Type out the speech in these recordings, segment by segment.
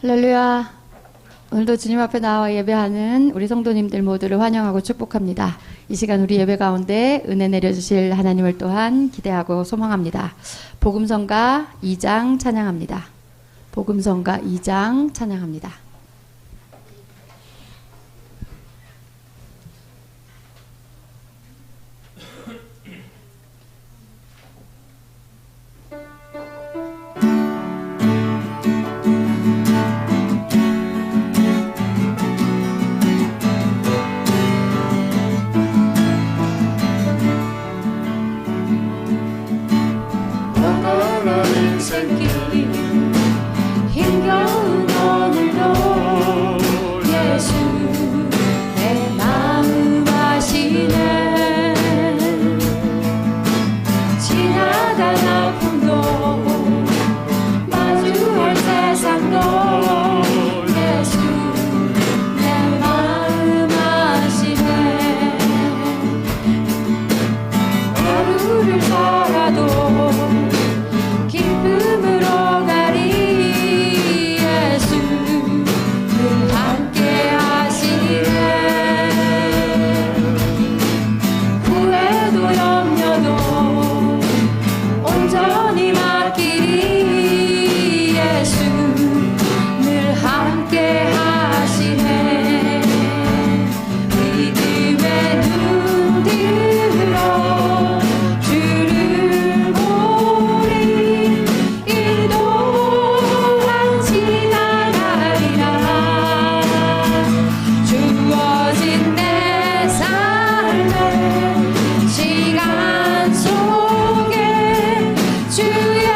할렐루야. 오늘도 주님 앞에 나와 예배하는 우리 성도님들 모두를 환영하고 축복합니다. 이 시간 우리 예배 가운데 은혜 내려주실 하나님을 또한 기대하고 소망합니다. 복음성가 2장 찬양합니다. 복음성가 2장 찬양합니다. 힘겨운 오늘도 예수 내 마음 아시네. 지나간 아픔도 마주할 세상도 예수 내 마음 아시네. 하루를 살아도 기쁨으로 가리 예수 늘 함께 하시네. 후회도 염려도 온전히 맡기리 예수 늘 함께 하시네. 믿음의 눈 들어 주를 보리 이 또한 지나가리라. 주어진 내 삶의 시간 속에 주의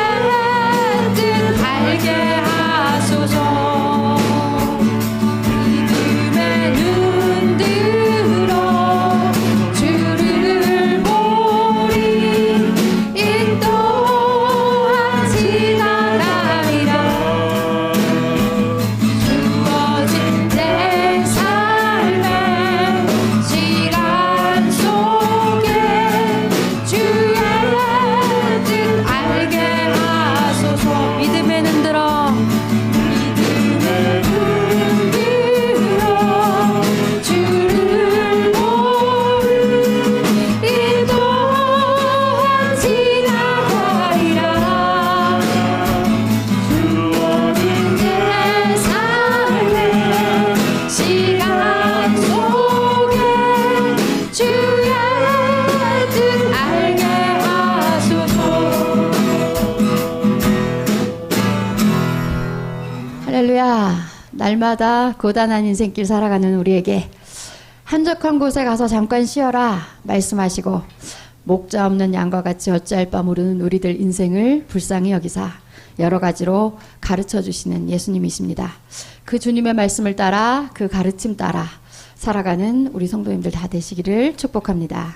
뜻 알게 하소서. 믿음의 눈 들어 주를 보리 이 또한 지나가리라. 주어진 내 삶의 시간 속에 주의 뜻 알게 하소서. 믿음의 눈 들어 믿음의 눈 들어 주를 보리 이 또한 지나가리라. 주어진 내 삶의 시간 속에 주의 뜻 알게 하소서. 할렐루야. 날마다 고단한 인생길 살아가는 우리에게 한적한 곳에 가서 잠깐 쉬어라 말씀하시고 목자 없는 양과 같이 어찌할 바 모르는 우리들 인생을 불쌍히 여기사 여러 가지로 가르쳐 주시는 예수님이십니다. 그 주님의 말씀을 따라 그 가르침 따라 살아가는 우리 성도님들 다 되시기를 축복합니다.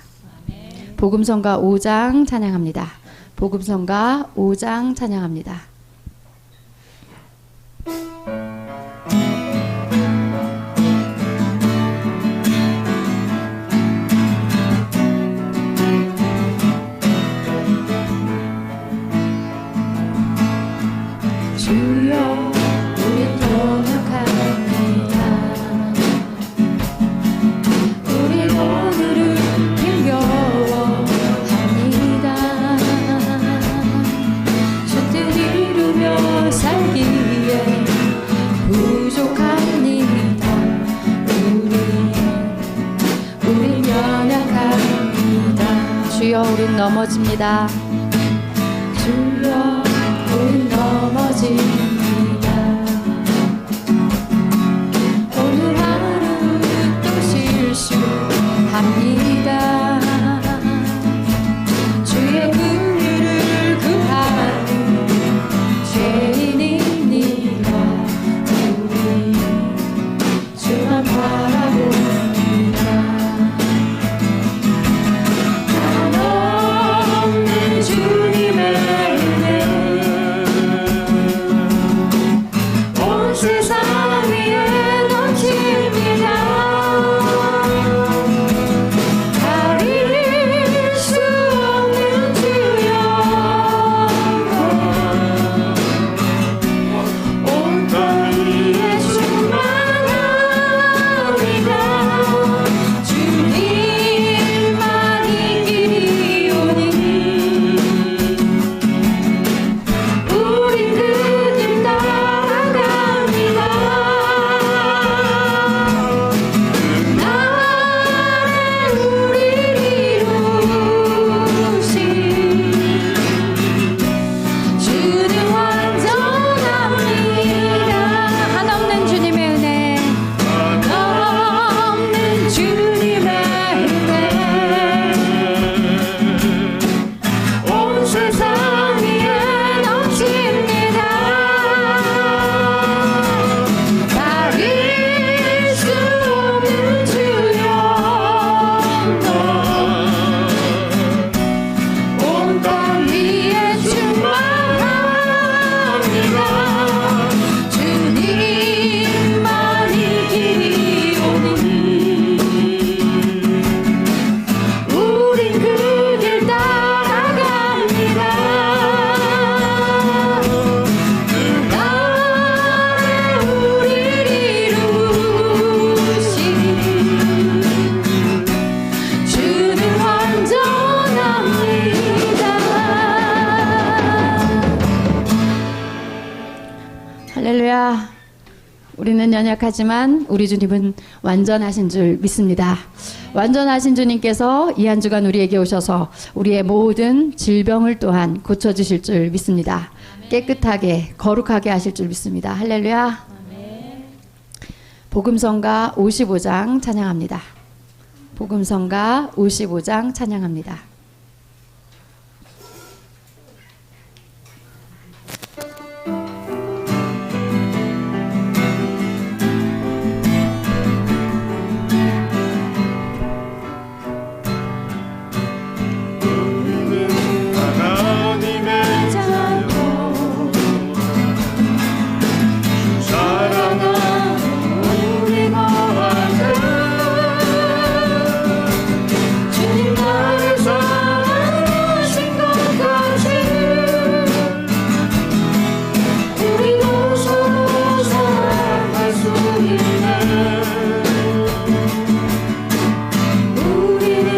복음성가 5장 찬양합니다. 복음성가 5장 찬양합니다. 주여 우리 동역합니다. 우리 오늘을 힘겨워합니다. 주 뜻 이루며 살기에 부족합니다. 우리 연약합니다. 주여 우린 넘어집니다. 주여 우린 넘어집니다. 오늘 하루 또 실수합니다. 주의 긍휼을 구하는 죄인입니다. 우리 주만 바라봅니다. 한없는 주님의 은혜 우리는 연약하지만 우리 주님은 완전하신 줄 믿습니다. 완전하신 주님께서 이 한 주간 우리에게 오셔서 우리의 모든 질병을 또한 고쳐주실 줄 믿습니다. 깨끗하게 거룩하게 하실 줄 믿습니다. 할렐루야. 복음성가 55장 찬양합니다. 복음성가 55장 찬양합니다. 하나님의 자녀 사랑하는 우리 모아들 주님 나를 사랑하신 것까지 우리도 서로 사랑할 수 있네. 우리는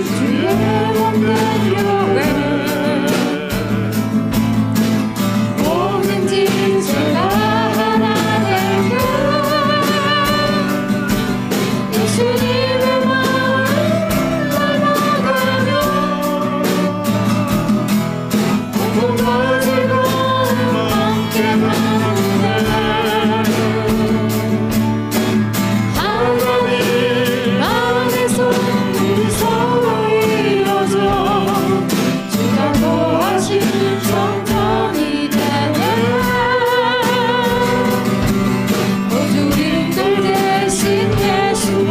주의 몸된 교회 모든 진실과 하나 된 교회 예수님의 마음을 닮아가며 고통과 즐거움 함께 나누네. 하나님 안에서 우리 서로 이어져 주가 거하신 성전이 되네. 모두들 대신 예수와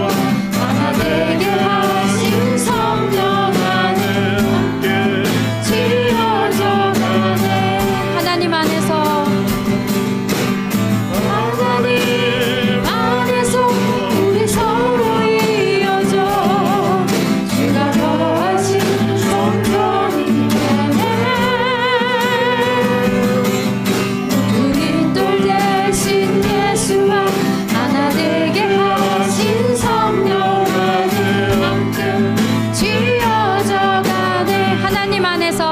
하나 되게 하신 성령 안에 함께 지어져 가네. 하나님 안에서 하나님 안에서 우리 서로 이어져 주가 거하신 성전이 되네. 우리들 대신 예수와 하나 되게 하신 성령 안에 함께 지어져 가네. 하나님 안에서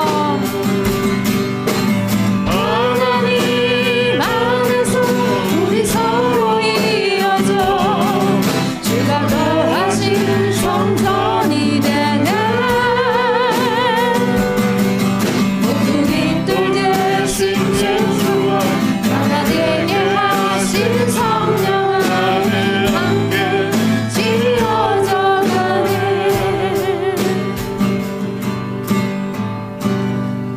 하나님 안에서 우리 서로 이어져 주가 거하신 성전이 되네. 우리들 대신 예수와 하나 되게 하신 성령 안에 함께 지어져 가네.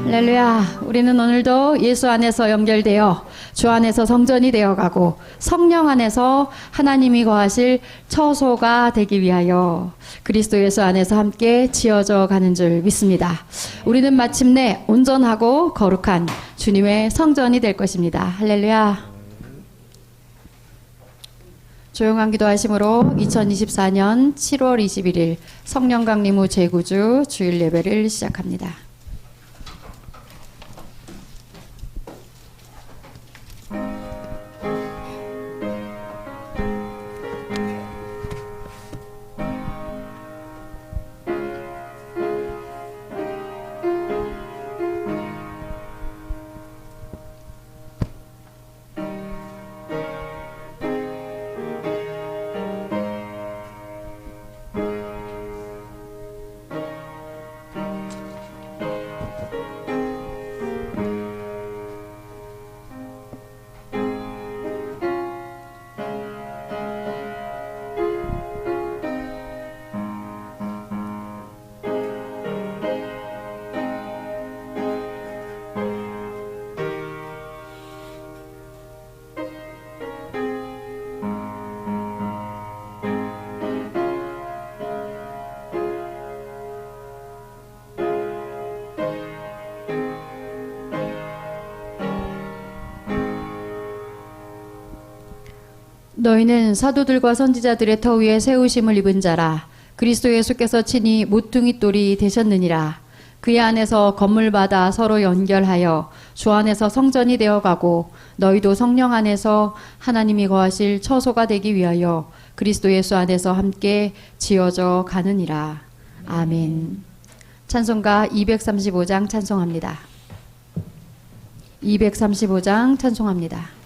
할렐루야. 우리는 오늘도 예수 안에서 연결되어 주 안에서 성전이 되어가고 성령 안에서 하나님이 거하실 처소가 되기 위하여 그리스도 예수 안에서 함께 지어져 가는 줄 믿습니다. 우리는 마침내 온전하고 거룩한 주님의 성전이 될 것입니다. 할렐루야. 조용한 기도하심으로 2024년 7월 21일 성령 강림 후 제9주 주일 예배를 시작합니다. 너희는 사도들과 선지자들의 터 위에 세우심을 입은 자라. 그리스도 예수께서 친히 모퉁이 돌이 되셨느니라. 그의 안에서 건물마다 서로 연결하여 주 안에서 성전이 되어가고 너희도 성령 안에서 하나님이 거하실 처소가 되기 위하여 그리스도 예수 안에서 함께 지어져 가느니라. 아멘. 찬송가 235장 찬송합니다. 235장 찬송합니다.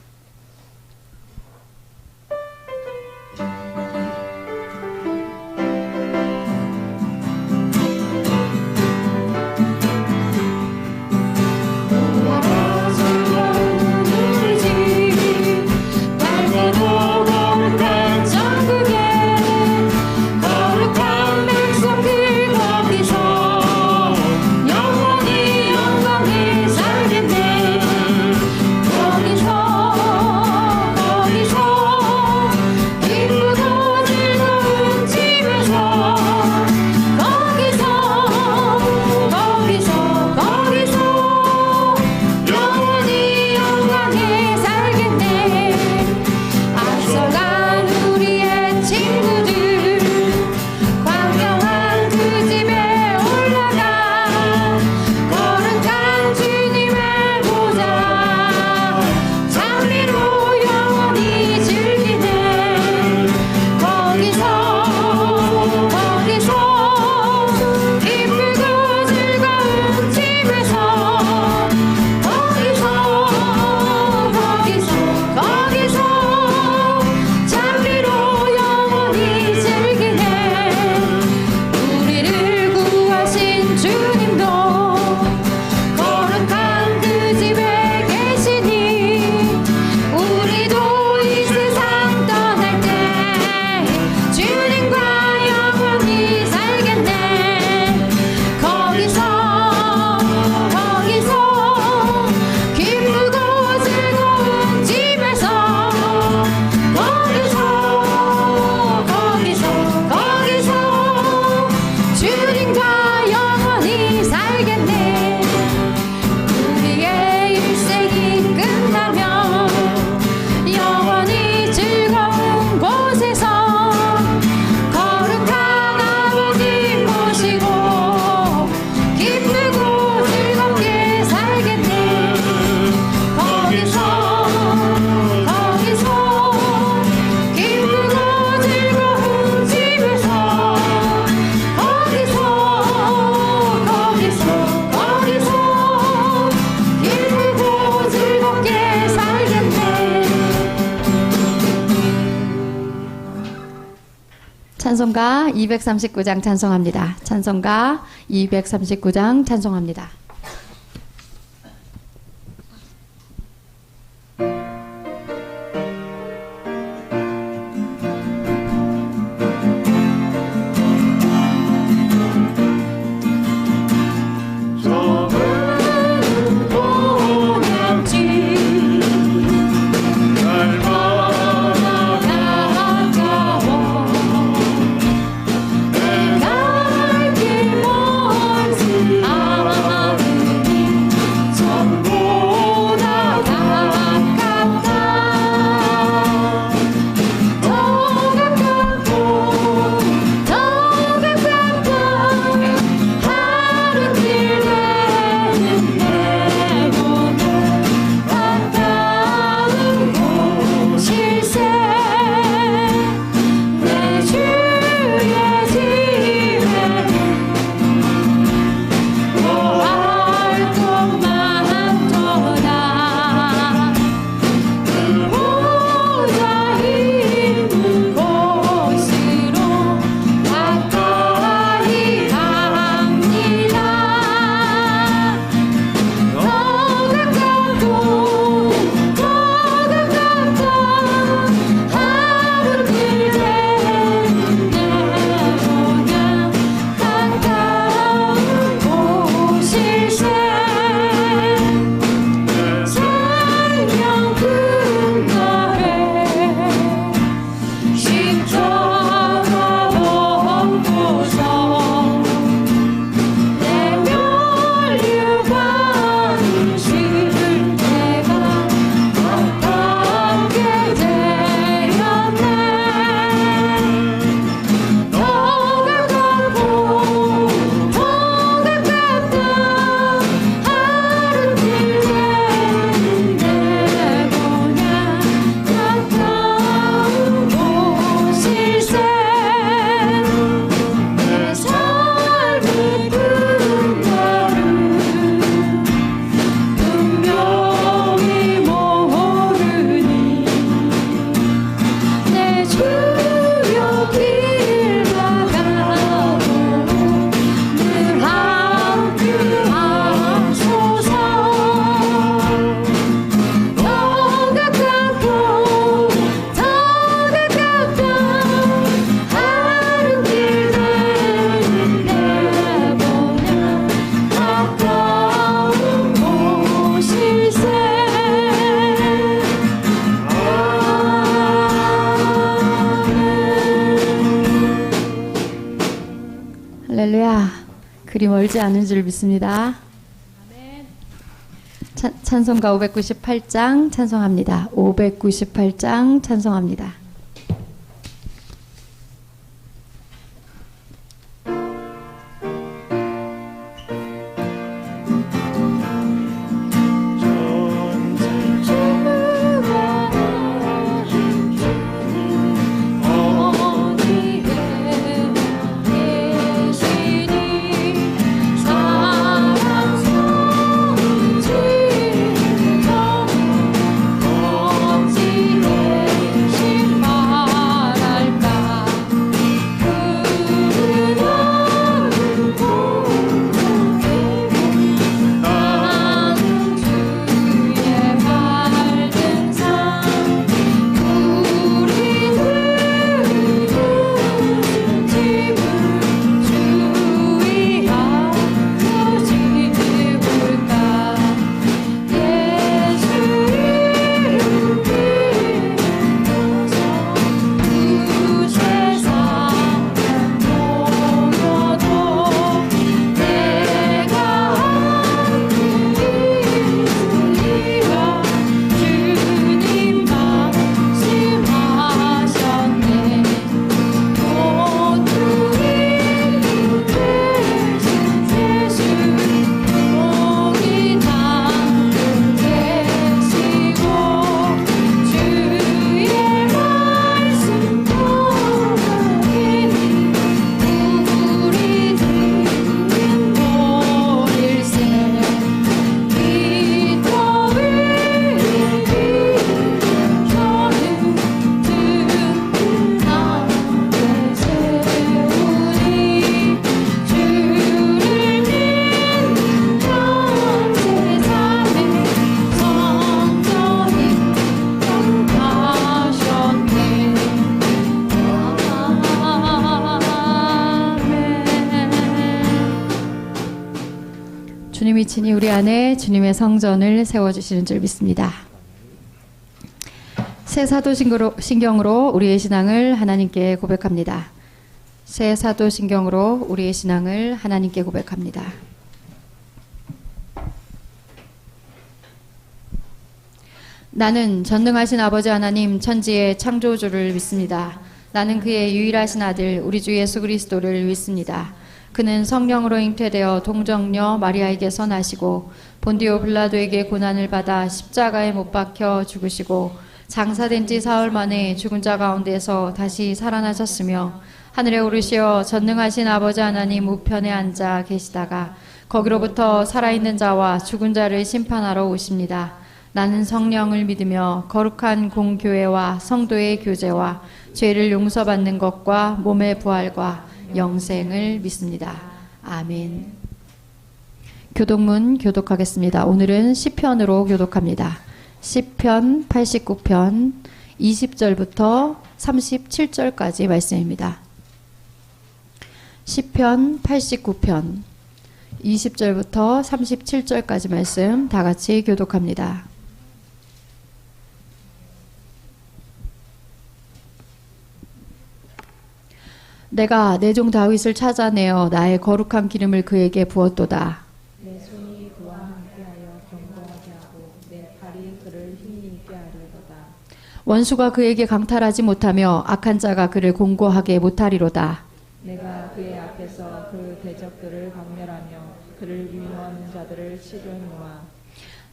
찬송가 239장 찬송합니다. 찬송가 239장 찬송합니다. 할렐루야. 그리 멀지 않은 줄 믿습니다. 찬송가 598장 찬송합니다. 598장 찬송합니다. 사랑 친히 우리 안에 주님의 성전을 세워주시는 줄 믿습니다. 새 사도신경으로 우리의 신앙을 하나님께 고백합니다. 새 사도신경으로 우리의 신앙을 하나님께 고백합니다. 나는 전능하신 아버지 하나님 천지의 창조주를 믿습니다. 나는 그의 유일하신 아들 우리 주 예수 그리스도를 믿습니다. 그는 성령으로 잉태되어 동정녀 마리아에게서 나시고 본디오 빌라도에게 고난을 받아 십자가에 못 박혀 죽으시고 장사된 지 사흘 만에 죽은 자 가운데서 다시 살아나셨으며 하늘에 오르시어 전능하신 아버지 하나님 우편에 앉아 계시다가 거기로부터 살아있는 자와 죽은 자를 심판하러 오십니다. 나는 성령을 믿으며 거룩한 공교회와 성도의 교제와 죄를 용서받는 것과 몸의 부활과 영생을 믿습니다. 아멘. 교독문 교독하겠습니다. 오늘은 시편으로 교독합니다. 시편 89편 20절부터 37절까지 말씀입니다. 시편 89편 20절부터 37절까지 말씀 다 같이 교독합니다. 내가 내 종 다윗을 찾아내어 나의 거룩한 기름을 그에게 부었도다. 내 손이 그와 함께하여 견고하게 하고 내 팔이 그를 힘이 있게 하리로다. 원수가 그에게 강탈하지 못하며 악한 자가 그를 공고하게 못하리로다. 내가 그의 앞에서 그 대적들을 박멸하며 그를 위로하는 자들을 치르노아.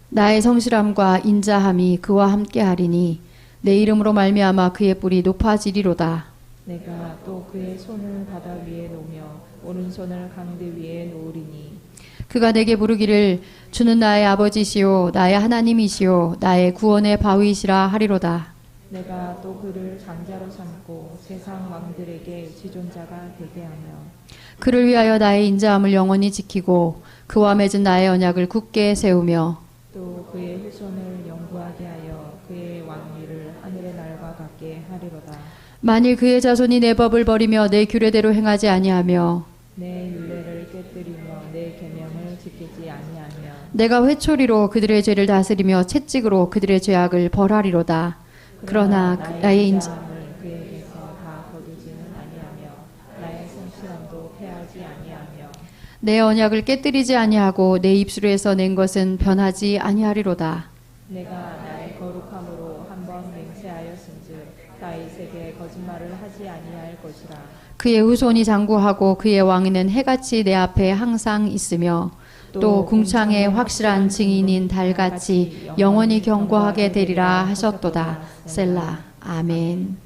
나의 성실함과 인자함이 그와 함께하리니 내 이름으로 말미암아 그의 뿔이 높아지리로다. 내가 또 그의 손을 바다 위에 놓으며 오른손을 강대 위에 놓으리니 그가 내게 부르기를 주는 나의 아버지시요 나의 하나님이시요 나의 구원의 바위시라 하리로다. 내가 또 그를 장자로 삼고 세상 왕들에게 지존자가 되게 하며 그를 위하여 나의 인자함을 영원히 지키고 그와 맺은 나의 언약을 굳게 세우며 또 그의 후손을 영구하게 하여 그의 왕위를 하늘의 날과 같게 하리로다. 만일 그의 자손이 내 법을 버리며 내 규례대로 행하지 아니하며 내 율례를 깨뜨리며 내 계명을 지키지 아니하며 내가 회초리로 그들의 죄를 다스리며 채찍으로 그들의 죄악을 벌하리로다. 그러나 나의 인자함을 그에게서 다 거두지는 아니하며 나의 성실함도 패하지 아니하며 내 언약을 깨뜨리지 아니하고 내 입술에서 낸 것은 변하지 아니하리로다. 내가 나의 거룩함으로 한번 맹세하였은즉 다윗에게 거짓말을 하지 아니할 것이라. 그의 후손이 장구하고 그의 왕위는 해같이 내 앞에 항상 있으며 또 궁창의 확실한 증인인 달같이 영원히 경고하게 되리라 하셨도다. 셀라. 아멘.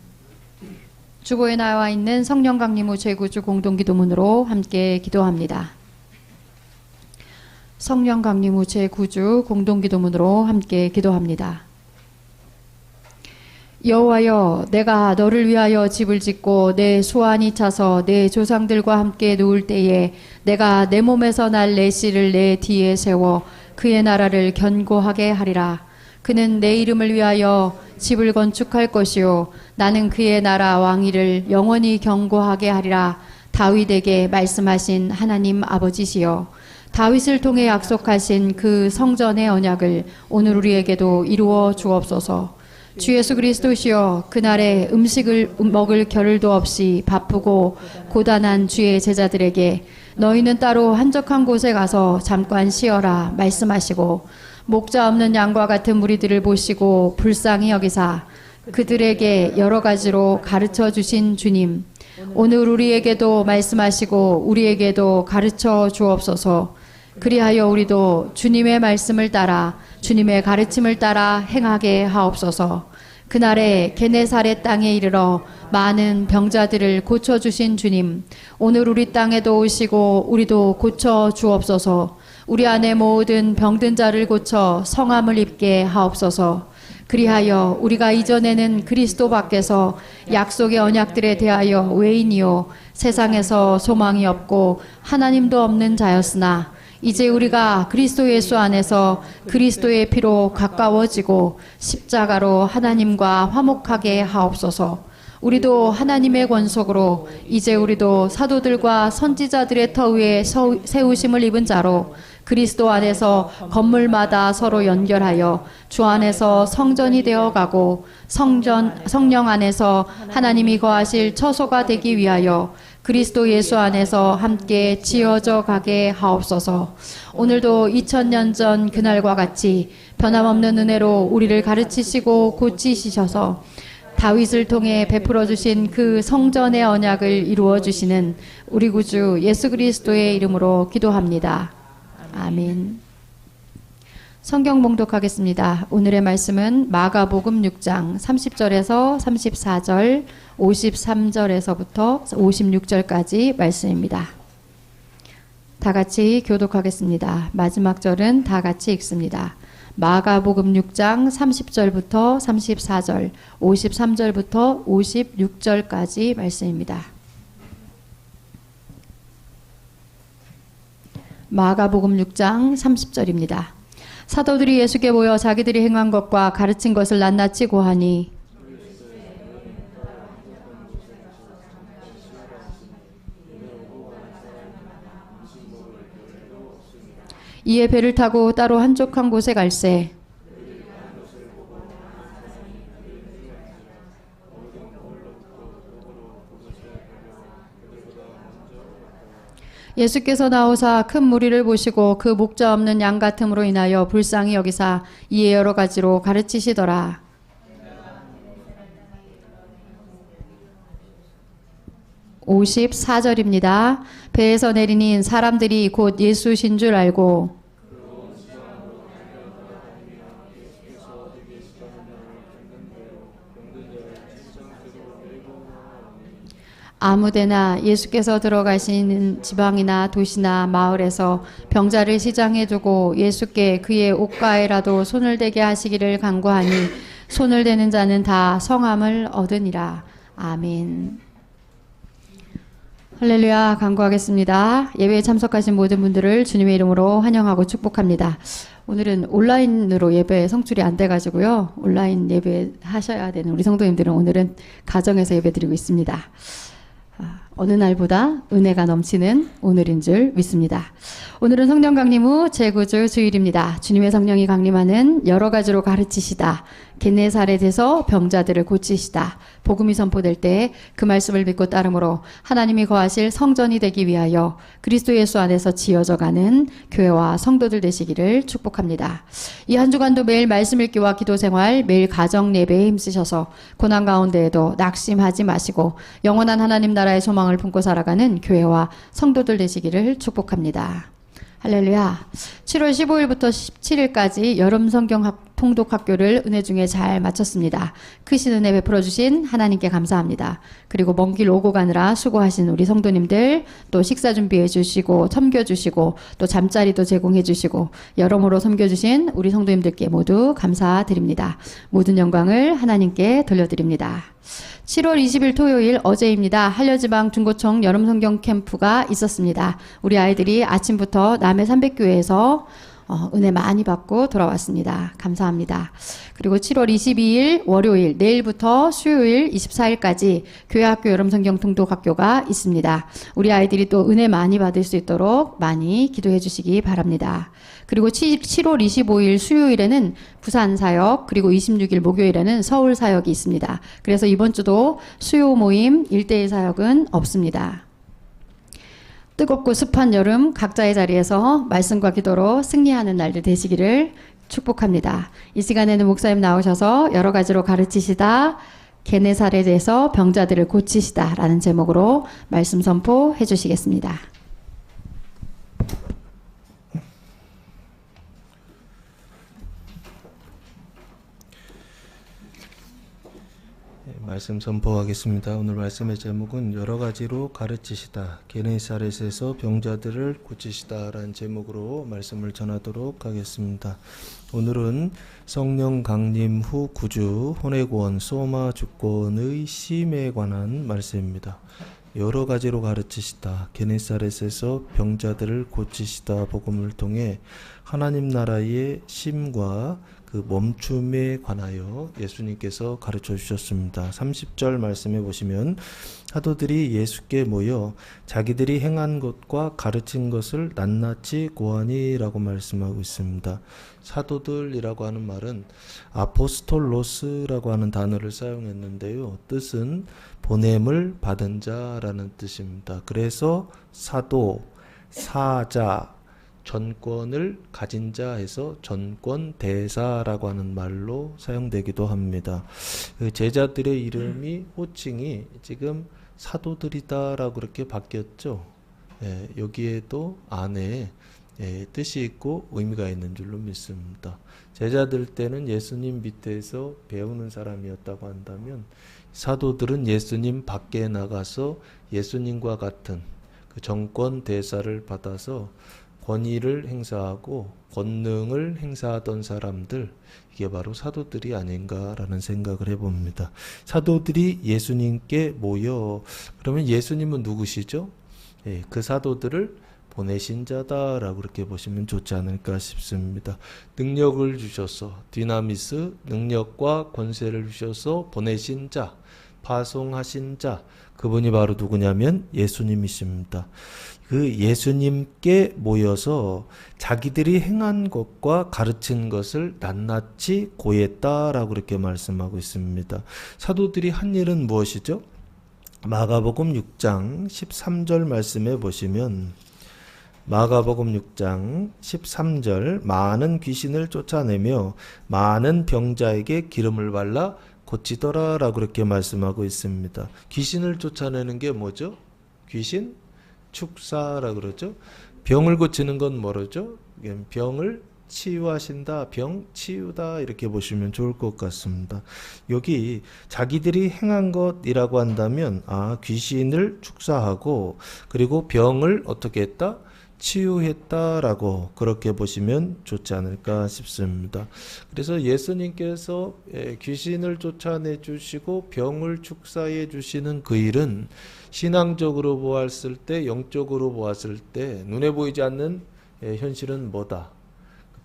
주보에 나와 있는 성령 강림 후 제구주 공동기도문으로 함께 기도합니다. 성령 강림 후 제9주 공동기도문으로 함께 기도합니다. 여호와여, 내가 너를 위하여 집을 짓고 내 소환이 차서 내 조상들과 함께 누울 때에 내가 내 몸에서 날 내 씨를 내 뒤에 세워 그의 나라를 견고하게 하리라. 그는 내 이름을 위하여 집을 건축할 것이요 나는 그의 나라 왕위를 영원히 견고하게 하리라. 다윗에게 말씀하신 하나님 아버지시여, 다윗을 통해 약속하신 그 성전의 언약을 오늘 우리에게도 이루어 주옵소서. 주 예수 그리스도시여, 그날에 음식을 먹을 겨를도 없이 바쁘고 고단한 주의 제자들에게 너희는 따로 한적한 곳에 가서 잠깐 쉬어라 말씀하시고 목자 없는 양과 같은 무리들을 보시고 불쌍히 여기사 그들에게 여러 가지로 가르쳐 주신 주님, 오늘 우리에게도 말씀하시고 우리에게도 가르쳐 주옵소서. 그리하여 우리도 주님의 말씀을 따라 주님의 가르침을 따라 행하게 하옵소서. 그날에 게네사렛 땅에 이르러 많은 병자들을 고쳐주신 주님, 오늘 우리 땅에도 오시고 우리도 고쳐 주옵소서. 우리 안에 모든 병든 자를 고쳐 성함을 입게 하옵소서. 그리하여 우리가 이전에는 그리스도 밖에서 약속의 언약들에 대하여 외인이요 세상에서 소망이 없고 하나님도 없는 자였으나 이제 우리가 그리스도 예수 안에서 그리스도의 피로 가까워지고 십자가로 하나님과 화목하게 하옵소서. 우리도 하나님의 권속으로 이제 우리도 사도들과 선지자들의 터 위에 세우심을 입은 자로 그리스도 안에서 건물마다 서로 연결하여 주 안에서 성전이 되어가고 성령 안에서 하나님이 거하실 처소가 되기 위하여 그리스도 예수 안에서 함께 지어져 가게 하옵소서. 오늘도 2000년 전 그날과 같이 변함없는 은혜로 우리를 가르치시고 고치시셔서 다윗을 통해 베풀어 주신 그 성전의 언약을 이루어 주시는 우리 구주 예수 그리스도의 이름으로 기도합니다. 아멘. 성경 봉독하겠습니다. 오늘의 말씀은 마가복음 6장 30절에서 34절, 53절에서부터 56절까지 말씀입니다. 다 같이 교독하겠습니다. 마지막 절은 다 같이 읽습니다. 마가복음 6장 30절부터 34절, 53절부터 56절까지 말씀입니다. 마가복음 6장 30절입니다. 사도들이 예수께 모여 자기들이 행한 것과 가르친 것을 낱낱이 고하니 이에 배를 타고 따로 한적한 곳에 갈새 예수께서 나오사 큰 무리를 보시고 그 목자 없는 양 같음으로 인하여 불쌍히 여기사 이에 여러 가지로 가르치시더라. (54절입니다) 배에서 내리니 사람들이 곧 예수신 줄 알고 아무데나 예수께서 들어가시는 지방이나 도시나 마을에서 병자를 시장해 두고 예수께 그의 옷가에라도 손을 대게 하시기를 간구하니 손을 대는 자는 다 성함을 얻으니라. 아멘. 할렐루야. 간구하겠습니다. 예배에 참석하신 모든 분들을 주님의 이름으로 환영하고 축복합니다. 오늘은 온라인으로 예배 성출이 안 돼가지고요. 온라인 예배 하셔야 되는 우리 성도님들은 오늘은 가정에서 예배 드리고 있습니다. 어느 날보다 은혜가 넘치는 오늘인 줄 믿습니다. 오늘은 성령 강림 후 제9주 주일입니다. 주님의 성령이 강림하는 여러 가지로 가르치시다. 게네사렛에서 병자들을 고치시다. 복음이 선포될 때 그 말씀을 믿고 따름으로 하나님이 거하실 성전이 되기 위하여 그리스도 예수 안에서 지어져가는 교회와 성도들 되시기를 축복합니다. 이 한 주간도 매일 말씀 읽기와 기도 생활, 매일 가정 예배에 힘쓰셔서 고난 가운데에도 낙심하지 마시고 영원한 하나님 나라의 소망을 품고 살아가는 교회와 성도들 되시기를 축복합니다. 할렐루야. 7월 15일부터 17일까지 여름 성경 통독 학교를 은혜 중에 잘 마쳤습니다. 크신 은혜 베풀어 주신 하나님께 감사합니다. 그리고 먼 길 오고 가느라 수고하신 우리 성도님들, 또 식사 준비해 주시고 섬겨 주시고 또 잠자리도 제공해 주시고 여러모로 섬겨 주신 우리 성도님들께 모두 감사드립니다. 모든 영광을 하나님께 돌려드립니다. 7월 20일 토요일 어제입니다. 한려지방 중고청 여름성경 캠프가 있었습니다. 우리 아이들이 아침부터 남해 300교회에서 은혜 많이 받고 돌아왔습니다. 감사합니다. 그리고 7월 22일 월요일 내일부터 수요일 24일까지 교회학교 여름성경 통독학교가 있습니다. 우리 아이들이 또 은혜 많이 받을 수 있도록 많이 기도해 주시기 바랍니다. 그리고 7월 25일 수요일에는 부산 사역, 그리고 26일 목요일에는 서울 사역이 있습니다. 그래서 이번 주도 수요 모임 1대1 사역은 없습니다. 뜨겁고 습한 여름 각자의 자리에서 말씀과 기도로 승리하는 날들 되시기를 축복합니다. 이 시간에는 목사님 나오셔서 여러 가지로 가르치시다, 게네사렛에서 병자들을 고치시다 라는 제목으로 말씀 선포해 주시겠습니다. 말씀 선포하겠습니다. 오늘 말씀의 제목은 여러 가지로 가르치시다, 게네사렛에서 병자들을 고치시다 라는 제목으로 말씀을 전하도록 하겠습니다. 오늘은 성령 강림 후 9주 혼외구원 소마 주권의 심에 관한 말씀입니다. 여러 가지로 가르치시다, 게네사렛에서 병자들을 고치시다 복음을 통해 하나님 나라의 심과 그 멈춤에 관하여 예수님께서 가르쳐 주셨습니다. 30절 말씀해 보시면 사도들이 예수께 모여 자기들이 행한 것과 가르친 것을 낱낱이 고하니라고 말씀하고 있습니다. 사도들이라고 하는 말은 아포스톨로스라고 하는 단어를 사용했는데요. 뜻은 보냄을 받은 자라는 뜻입니다. 그래서 사도, 사자, 전권을 가진 자 해서 전권 대사라고 하는 말로 사용되기도 합니다. 그 제자들의 이름이 호칭이 지금 사도들이다라고 그렇게 바뀌었죠. 예, 여기에도 안에 뜻이 있고 의미가 있는 줄로 믿습니다. 제자들 때는 예수님 밑에서 배우는 사람이었다고 한다면 사도들은 예수님 밖에 나가서 예수님과 같은 그 정권 대사를 받아서 권위를 행사하고 권능을 행사하던 사람들, 이게 바로 사도들이 아닌가라는 생각을 해봅니다. 사도들이 예수님께 모여, 그러면 예수님은 누구시죠? 예, 그 사도들을 보내신 자다라고 그렇게 보시면 좋지 않을까 싶습니다. 능력을 주셔서, 디나미스, 능력과 권세를 주셔서 보내신 자, 파송하신 자, 그분이 바로 누구냐면 예수님이십니다. 그 예수님께 모여서 자기들이 행한 것과 가르친 것을 낱낱이 고했다라고 그렇게 말씀하고 있습니다. 사도들이 한 일은 무엇이죠? 마가복음 6장 13절 말씀해 보시면 마가복음 6장 13절 많은 귀신을 쫓아내며 많은 병자에게 기름을 발라 고치더라 라고 그렇게 말씀하고 있습니다. 귀신을 쫓아내는 게 뭐죠? 귀신 축사라 그러죠. 병을 고치는 건 뭐죠? 병을 치유하신다, 병 치유다 이렇게 보시면 좋을 것 같습니다. 여기 자기들이 행한 것이라고 한다면 귀신을 축사하고 그리고 병을 어떻게 했다? 치유했다라고 그렇게 보시면 좋지 않을까 싶습니다. 그래서 예수님께서 귀신을 쫓아내 주시고 병을 축사해 주시는 그 일은 신앙적으로 보았을 때, 영적으로 보았을 때 눈에 보이지 않는 현실은 뭐다?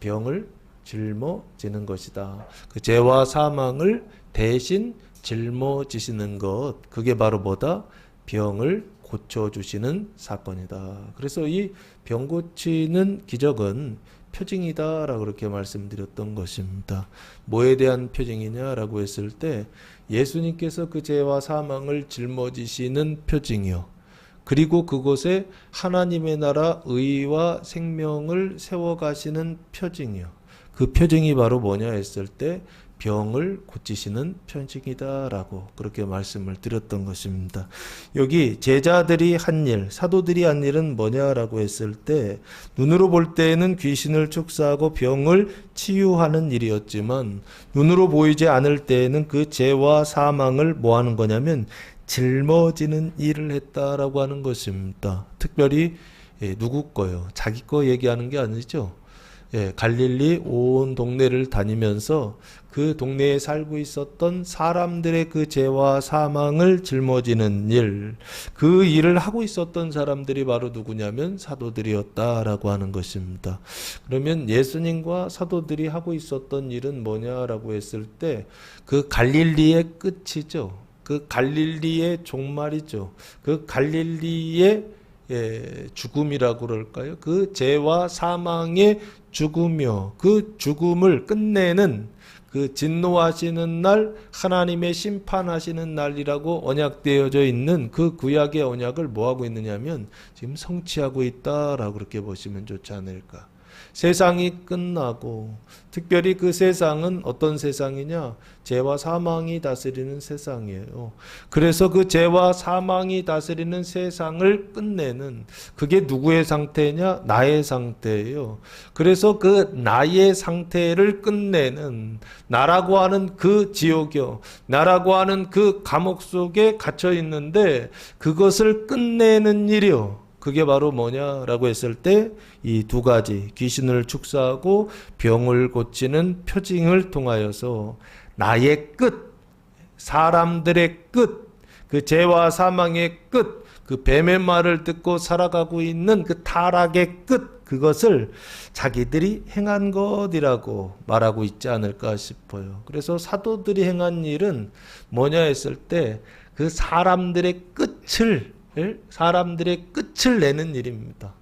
병을 짊어지는 것이다. 그 죄와 사망을 대신 짊어지시는 것, 그게 바로 뭐다? 병을 고쳐주시는 사건이다. 그래서 이 병 고치는 기적은 표징이다라고 그렇게 말씀드렸던 것입니다. 뭐에 대한 표징이냐라고 했을 때 예수님께서 그 죄와 사망을 짊어지시는 표징이요. 그리고 그곳에 하나님의 나라 의와 생명을 세워가시는 표징이요. 그 표징이 바로 뭐냐 했을 때 병을 고치시는 표징이다라고 그렇게 말씀을 드렸던 것입니다. 여기 제자들이 한 일, 사도들이 한 일은 뭐냐라고 했을 때 눈으로 볼 때에는 귀신을 축사하고 병을 치유하는 일이었지만 눈으로 보이지 않을 때에는 그 죄와 사망을 뭐 하는 거냐면 짊어지는 일을 했다라고 하는 것입니다. 특별히 누구 거요? 자기 거 얘기하는 게 아니죠. 갈릴리 온 동네를 다니면서 그 동네에 살고 있었던 사람들의 그 죄와 사망을 짊어지는 일, 그 일을 하고 있었던 사람들이 바로 누구냐면 사도들이었다라고 하는 것입니다. 그러면 예수님과 사도들이 하고 있었던 일은 뭐냐라고 했을 때 그 갈릴리의 끝이죠. 그 갈릴리의 종말이죠. 그 갈릴리의 죽음이라고 그럴까요? 그 죄와 사망의 죽음이요. 그 죽음을 끝내는 그 진노하시는 날, 하나님의 심판하시는 날이라고 언약되어져 있는 그 구약의 언약을 뭐하고 있느냐면 지금 성취하고 있다라고 그렇게 보시면 좋지 않을까. 세상이 끝나고 특별히 그 세상은 어떤 세상이냐? 죄와 사망이 다스리는 세상이에요. 그래서 그 죄와 사망이 다스리는 세상을 끝내는 그게 누구의 상태냐? 나의 상태예요. 그래서 그 나의 상태를 끝내는 나라고 하는 그 지옥이요. 나라고 하는 그 감옥 속에 갇혀 있는데 그것을 끝내는 일이요. 그게 바로 뭐냐라고 했을 때 이 두 가지 귀신을 축사하고 병을 고치는 표징을 통하여서 나의 끝, 사람들의 끝, 그 죄와 사망의 끝, 그 뱀의 말을 듣고 살아가고 있는 그 타락의 끝, 그것을 자기들이 행한 것이라고 말하고 있지 않을까 싶어요. 그래서 사도들이 행한 일은 뭐냐 했을 때 그 사람들의 끝을 내는 일입니다.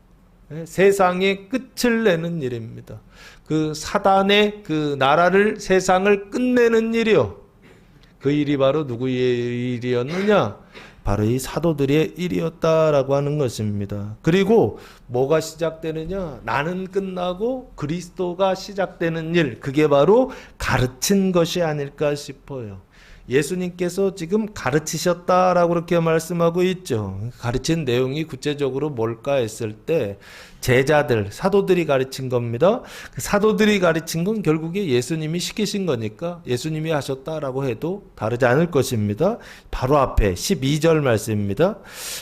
세상의 끝을 내는 일입니다. 그 사단의 그 나라를, 세상을 끝내는 일이요. 그 일이 바로 누구의 일이었느냐? 바로 이 사도들의 일이었다라고 하는 것입니다. 그리고 뭐가 시작되느냐? 나는 끝나고 그리스도가 시작되는 일, 그게 바로 가르친 것이 아닐까 싶어요. 예수님께서 지금 가르치셨다라고 그렇게 말씀하고 있죠. 가르친 내용이 구체적으로 뭘까 했을 때 제자들, 사도들이 가르친 겁니다. 그 사도들이 가르친 건 결국에 예수님이 시키신 거니까 예수님이 하셨다라고 해도 다르지 않을 것입니다. 바로 앞에 12절 말씀입니다.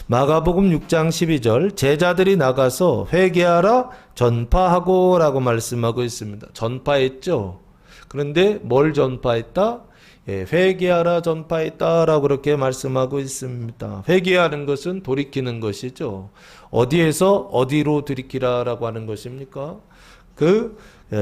마가복음 6장 12절, 제자들이 나가서 회개하라 전파하고 라고 말씀하고 있습니다. 전파했죠. 그런데 뭘 전파했다? 회개하라 전파했다라고 그렇게 말씀하고 있습니다. 회개하는 것은 돌이키는 것이죠. 어디에서 어디로 돌이키라라고 하는 것입니까? 그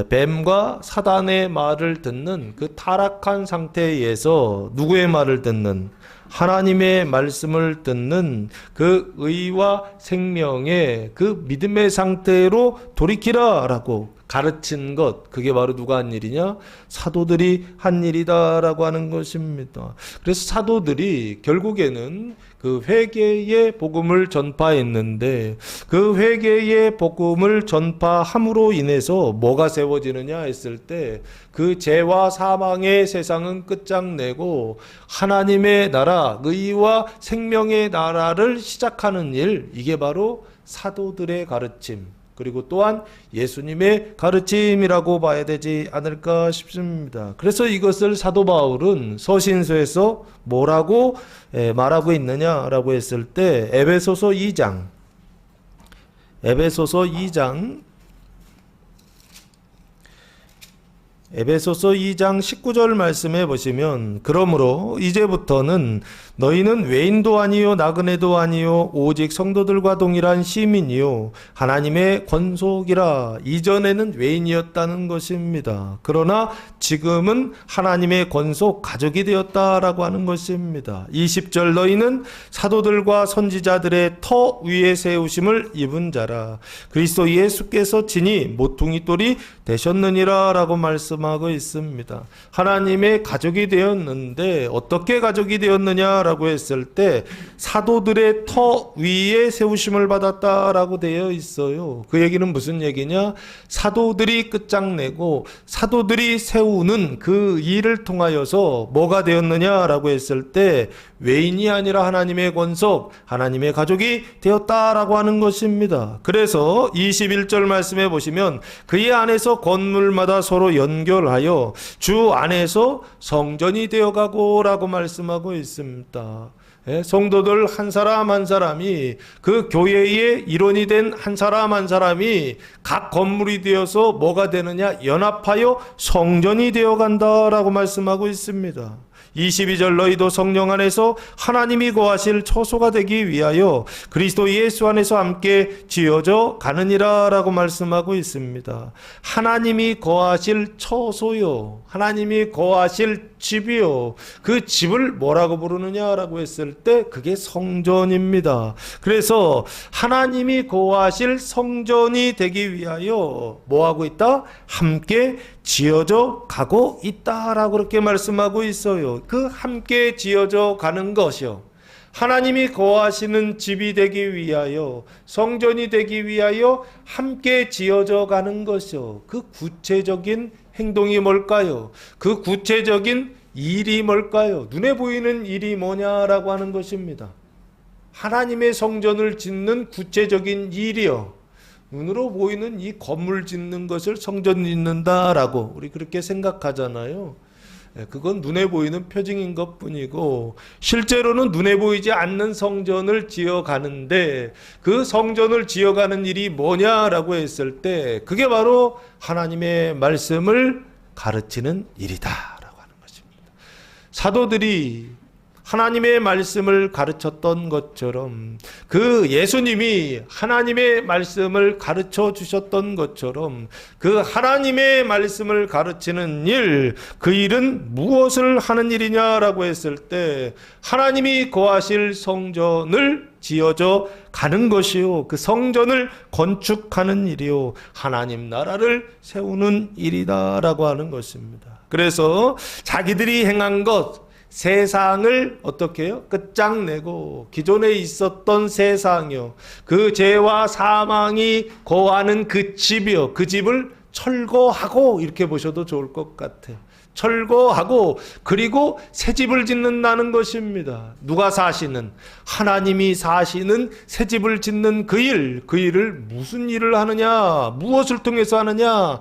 뱀과 사단의 말을 듣는 그 타락한 상태에서 누구의 말을 듣는? 하나님의 말씀을 듣는 그 의와 생명의 그 믿음의 상태로 돌이키라라고 가르친 것, 그게 바로 누가 한 일이냐? 사도들이 한 일이다라고 하는 것입니다. 그래서 사도들이 결국에는 그 회개의 복음을 전파했는데 그 회개의 복음을 전파함으로 인해서 뭐가 세워지느냐 했을 때 그 죄와 사망의 세상은 끝장내고 하나님의 나라, 의와 생명의 나라를 시작하는 일, 이게 바로 사도들의 가르침, 그리고 또한 예수님의 가르침이라고 봐야 되지 않을까 싶습니다. 그래서 이것을 사도 바울은 서신서에서 뭐라고 말하고 있느냐라고 했을 때 에베소서 2장 19절 말씀해 보시면, 그러므로 이제부터는 너희는 외인도 아니요 나그네도 아니요 오직 성도들과 동일한 시민이요 하나님의 권속이라. 이전에는 외인이었다는 것입니다. 그러나 지금은 하나님의 권속 가족이 되었다라고 하는 것입니다. 20절, 너희는 사도들과 선지자들의 터 위에 세우심을 입은 자라. 그리스도 예수께서 친히 모퉁이 돌이 되셨느니라 라고 말씀하고 있습니다. 하나님의 가족이 되었는데 어떻게 가족이 되었느냐라고 했을 때 사도들의 터 위에 세우심을 받았다라고 되어 있어요. 그 얘기는 무슨 얘기냐? 사도들이 끝장내고 사도들이 세우는 그 일을 통하여서 뭐가 되었느냐라고 했을 때 외인이 아니라 하나님의 권속, 하나님의 가족이 되었다라고 하는 것입니다. 그래서 21절 말씀해 보시면 그의 안에서 건물마다 서로 연결하여 주 안에서 성전이 되어가고 라고 말씀하고 있습니다. 성도들 한 사람 한 사람이, 그 교회의 일원이 된 한 사람 한 사람이 각 건물이 되어서 뭐가 되느냐? 연합하여 성전이 되어간다라고 말씀하고 있습니다. 22절, 너희도 성령 안에서 하나님이 거하실 처소가 되기 위하여 그리스도 예수 안에서 함께 지어져 가느니라 라고 말씀하고 있습니다. 하나님이 거하실 처소요, 하나님이 거하실 집이요, 그 집을 뭐라고 부르느냐라고 했을 때 그게 성전입니다. 그래서 하나님이 거하실 성전이 되기 위하여 뭐하고 있다? 함께 지어져 가고 있다라고 그렇게 말씀하고 있어요. 그 함께 지어져 가는 것이요, 하나님이 거하시는 집이 되기 위하여, 성전이 되기 위하여 함께 지어져 가는 것이요. 그 구체적인 행동이 뭘까요? 그 구체적인 일이 뭘까요? 눈에 보이는 일이 뭐냐라고 하는 것입니다. 하나님의 성전을 짓는 구체적인 일이요, 눈으로 보이는 이 건물 짓는 것을 성전 짓는다라고 우리 그렇게 생각하잖아요. 그건 눈에 보이는 표징인 것 뿐이고, 실제로는 눈에 보이지 않는 성전을 지어가는데 그 성전을 지어가는 일이 뭐냐라고 했을 때 그게 바로 하나님의 말씀을 가르치는 일이다라고 하는 것입니다. 사도들이 하나님의 말씀을 가르쳤던 것처럼, 그 예수님이 하나님의 말씀을 가르쳐 주셨던 것처럼 그 하나님의 말씀을 가르치는 일, 그 일은 무엇을 하는 일이냐라고 했을 때 하나님이 거하실 성전을 지어져 가는 것이요, 그 성전을 건축하는 일이요, 하나님 나라를 세우는 일이다라고 하는 것입니다. 그래서 자기들이 행한 것, 세상을 어떻게 해요? 끝장내고 기존에 있었던 세상이요, 그 죄와 사망이 거하는 그 집이요, 그 집을 철거하고, 이렇게 보셔도 좋을 것 같아요. 철거하고 그리고 새 집을 짓는다는 것입니다. 누가 사시는? 하나님이 사시는 새 집을 짓는 그 일, 그 일을 무슨 일을 하느냐? 무엇을 통해서 하느냐?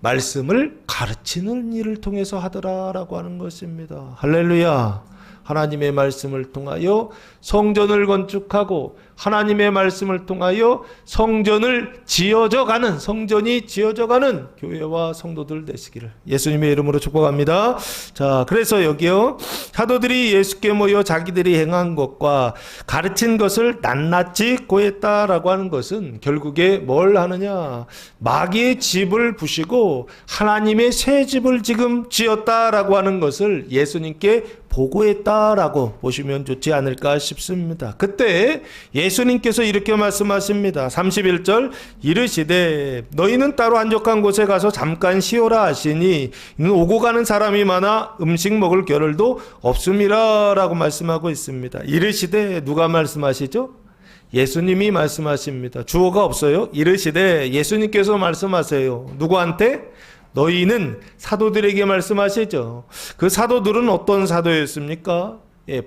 말씀을 가르치는 일을 통해서 하더라라고 하는 것입니다. 할렐루야. 하나님의 말씀을 통하여 성전을 건축하고 하나님의 말씀을 통하여 성전을 지어져가는, 성전이 지어져가는 교회와 성도들 되시기를 예수님의 이름으로 축복합니다. 자, 그래서 여기요, 사도들이 예수께 모여 자기들이 행한 것과 가르친 것을 낱낱이 고했다라고 하는 것은 결국에 뭘 하느냐? 마귀의 집을 부시고 하나님의 새 집을 지금 지었다라고 하는 것을 예수님께 보고했다라고 보시면 좋지 않을까 싶습니다. 그때 예수님께서 이렇게 말씀하십니다. 31절, 이르시되 너희는 따로 한적한 곳에 가서 잠깐 쉬어라 하시니 이는 오고 가는 사람이 많아 음식 먹을 겨를도 없음이라 라고 말씀하고 있습니다. 이르시되 누가 말씀하시죠? 예수님이 말씀하십니다. 주어가 없어요. 이르시되 예수님께서 말씀하세요. 누구한테? 너희는 사도들에게 말씀하시죠. 그 사도들은 어떤 사도였습니까?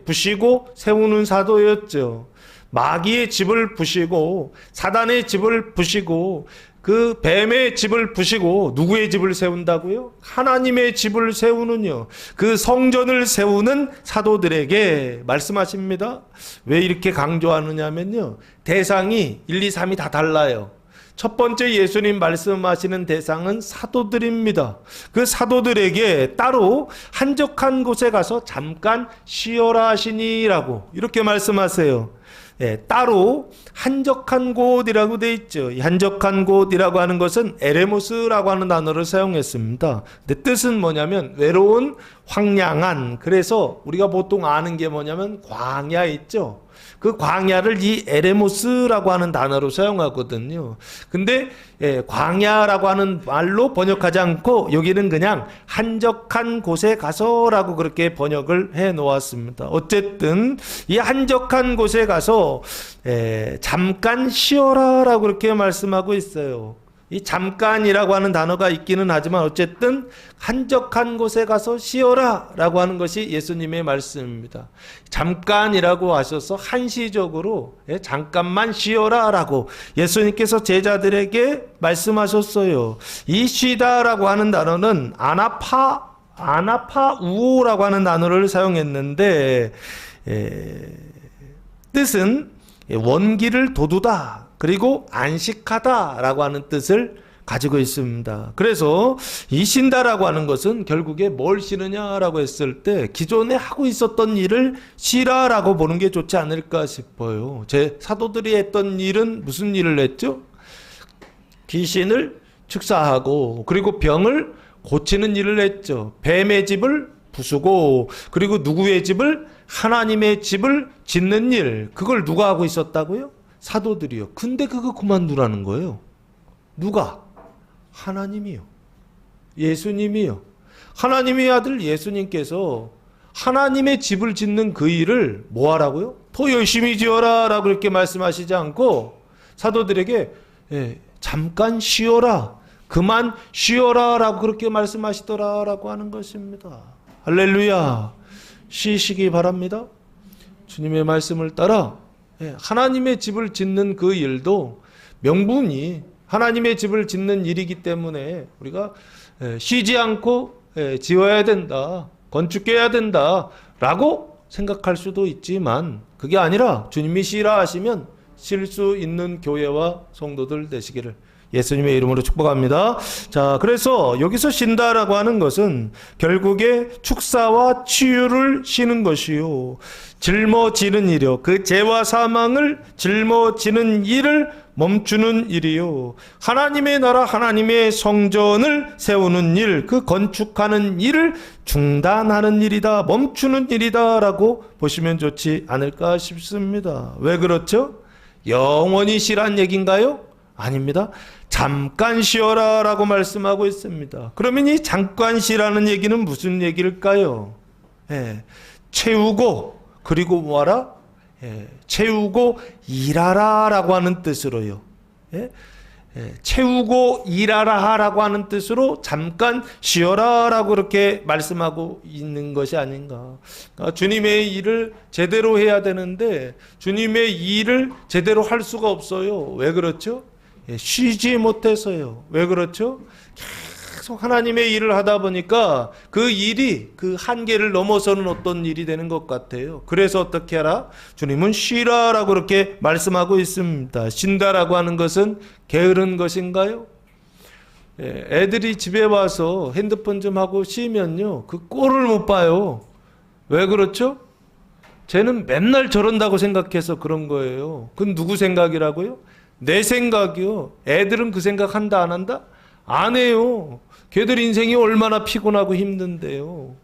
부시고 세우는 사도였죠. 마귀의 집을 부시고 사단의 집을 부시고 그 뱀의 집을 부시고 누구의 집을 세운다고요? 하나님의 집을 세우는요, 그 성전을 세우는 사도들에게 말씀하십니다. 왜 이렇게 강조하느냐면요, 대상이 1, 2, 3이 다 달라요. 첫 번째 예수님 말씀하시는 대상은 사도들입니다. 그 사도들에게 따로 한적한 곳에 가서 잠깐 쉬어라 하시니라고 이렇게 말씀하세요. 따로 한적한 곳이라고 돼 있죠. 이 한적한 곳이라고 하는 것은 에레모스라고 하는 단어를 사용했습니다. 근데 뜻은 뭐냐면 외로운, 황량한. 그래서 우리가 보통 아는 게 뭐냐면 광야 있죠. 그 광야를 이 에레모스라고 하는 단어로 사용하거든요. 근데 광야라고 하는 말로 번역하지 않고 여기는 그냥 한적한 곳에 가서라고 그렇게 번역을 해 놓았습니다. 어쨌든 이 한적한 곳에 가서 잠깐 쉬어라라고 그렇게 말씀하고 있어요. 이 잠깐이라고 하는 단어가 있기는 하지만 어쨌든 한적한 곳에 가서 쉬어라 라고 하는 것이 예수님의 말씀입니다. 잠깐이라고 하셔서 한시적으로 잠깐만 쉬어라 라고 예수님께서 제자들에게 말씀하셨어요. 이 쉬다 라고 하는 단어는 아나파우오라고 하는 단어를 사용했는데 뜻은 원기를 돋우다, 그리고 안식하다라고 하는 뜻을 가지고 있습니다. 그래서 이 쉰다라고 하는 것은 결국에 뭘 쉬느냐라고 했을 때 기존에 하고 있었던 일을 쉬라라고 보는 게 좋지 않을까 싶어요. 제 사도들이 했던 일은 무슨 일을 했죠? 귀신을 축사하고 그리고 병을 고치는 일을 했죠. 뱀의 집을 부수고 그리고 누구의 집을? 하나님의 집을 짓는 일. 그걸 누가 하고 있었다고요? 사도들이요. 근데 그거 그만두라는 거예요. 누가? 하나님이요. 예수님이요. 하나님의 아들 예수님께서 하나님의 집을 짓는 그 일을 뭐 하라고요? 더 열심히 지어라 라고 이렇게 말씀하시지 않고 사도들에게 잠깐 쉬어라, 그만 쉬어라 라고 그렇게 말씀하시더라 라고 하는 것입니다. 할렐루야. 쉬시기 바랍니다. 주님의 말씀을 따라 하나님의 집을 짓는 그 일도 명분이 하나님의 집을 짓는 일이기 때문에 우리가 쉬지 않고 지어야 된다, 건축해야 된다 라고 생각할 수도 있지만 그게 아니라 주님이 쉬라 하시면 쉴 수 있는 교회와 성도들 되시기를 예수님의 이름으로 축복합니다. 자, 그래서 여기서 쉰다라고 하는 것은 결국에 축사와 치유를 쉬는 것이요, 짊어지는 일이요, 그 죄와 사망을 짊어지는 일을 멈추는 일이요, 하나님의 나라 하나님의 성전을 세우는 일, 그 건축하는 일을 중단하는 일이다, 멈추는 일이다 라고 보시면 좋지 않을까 싶습니다. 왜 그렇죠? 영원히 쉬란 얘기인가요? 아닙니다. 잠깐 쉬어라 라고 말씀하고 있습니다. 그러면 이 잠깐 쉬라는 얘기는 무슨 얘기일까요? 채우고, 그리고 뭐하라? 채우고 일하라 라고 하는 뜻으로요. 채우고 일하라 라고 하는 뜻으로 잠깐 쉬어라 라고 그렇게 말씀하고 있는 것이 아닌가. 그러니까 주님의 일을 제대로 해야 되는데 주님의 일을 제대로 할 수가 없어요. 왜 그렇죠? 쉬지 못해서요. 왜 그렇죠? 계속 하나님의 일을 하다 보니까 그 일이 그 한계를 넘어서는 어떤 일이 되는 것 같아요. 그래서 어떻게 하라? 주님은 쉬라라고 그렇게 말씀하고 있습니다. 쉰다라고 하는 것은 게으른 것인가요? 애들이 집에 와서 핸드폰 좀 하고 쉬면요, 그 꼴을 못 봐요. 왜 그렇죠? 쟤는 맨날 저런다고 생각해서 그런 거예요. 그건 누구 생각이라고요? 내 생각이요. 애들은 그 생각 한다 안 한다? 안 해요. 걔들 인생이 얼마나 피곤하고 힘든데요.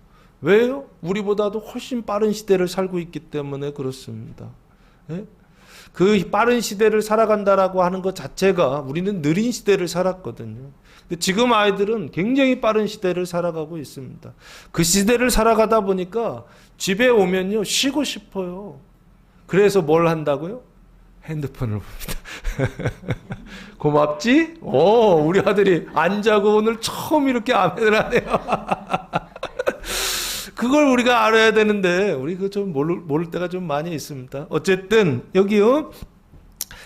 왜요? 우리보다도 훨씬 빠른 시대를 살고 있기 때문에 그렇습니다. 그 빠른 시대를 살아간다라고 하는 것 자체가 우리는 느린 시대를 살았거든요. 근데 지금 아이들은 굉장히 빠른 시대를 살아가고 있습니다. 그 시대를 살아가다 보니까 집에 오면요, 쉬고 싶어요. 그래서 뭘 한다고요? 핸드폰을 봅니다. 고맙지? 우리 아들이 안 자고 오늘 처음 이렇게 아멘을 하네요. 그걸 우리가 알아야 되는데 우리 그 좀 모를 때가 좀 많이 있습니다. 어쨌든 여기요,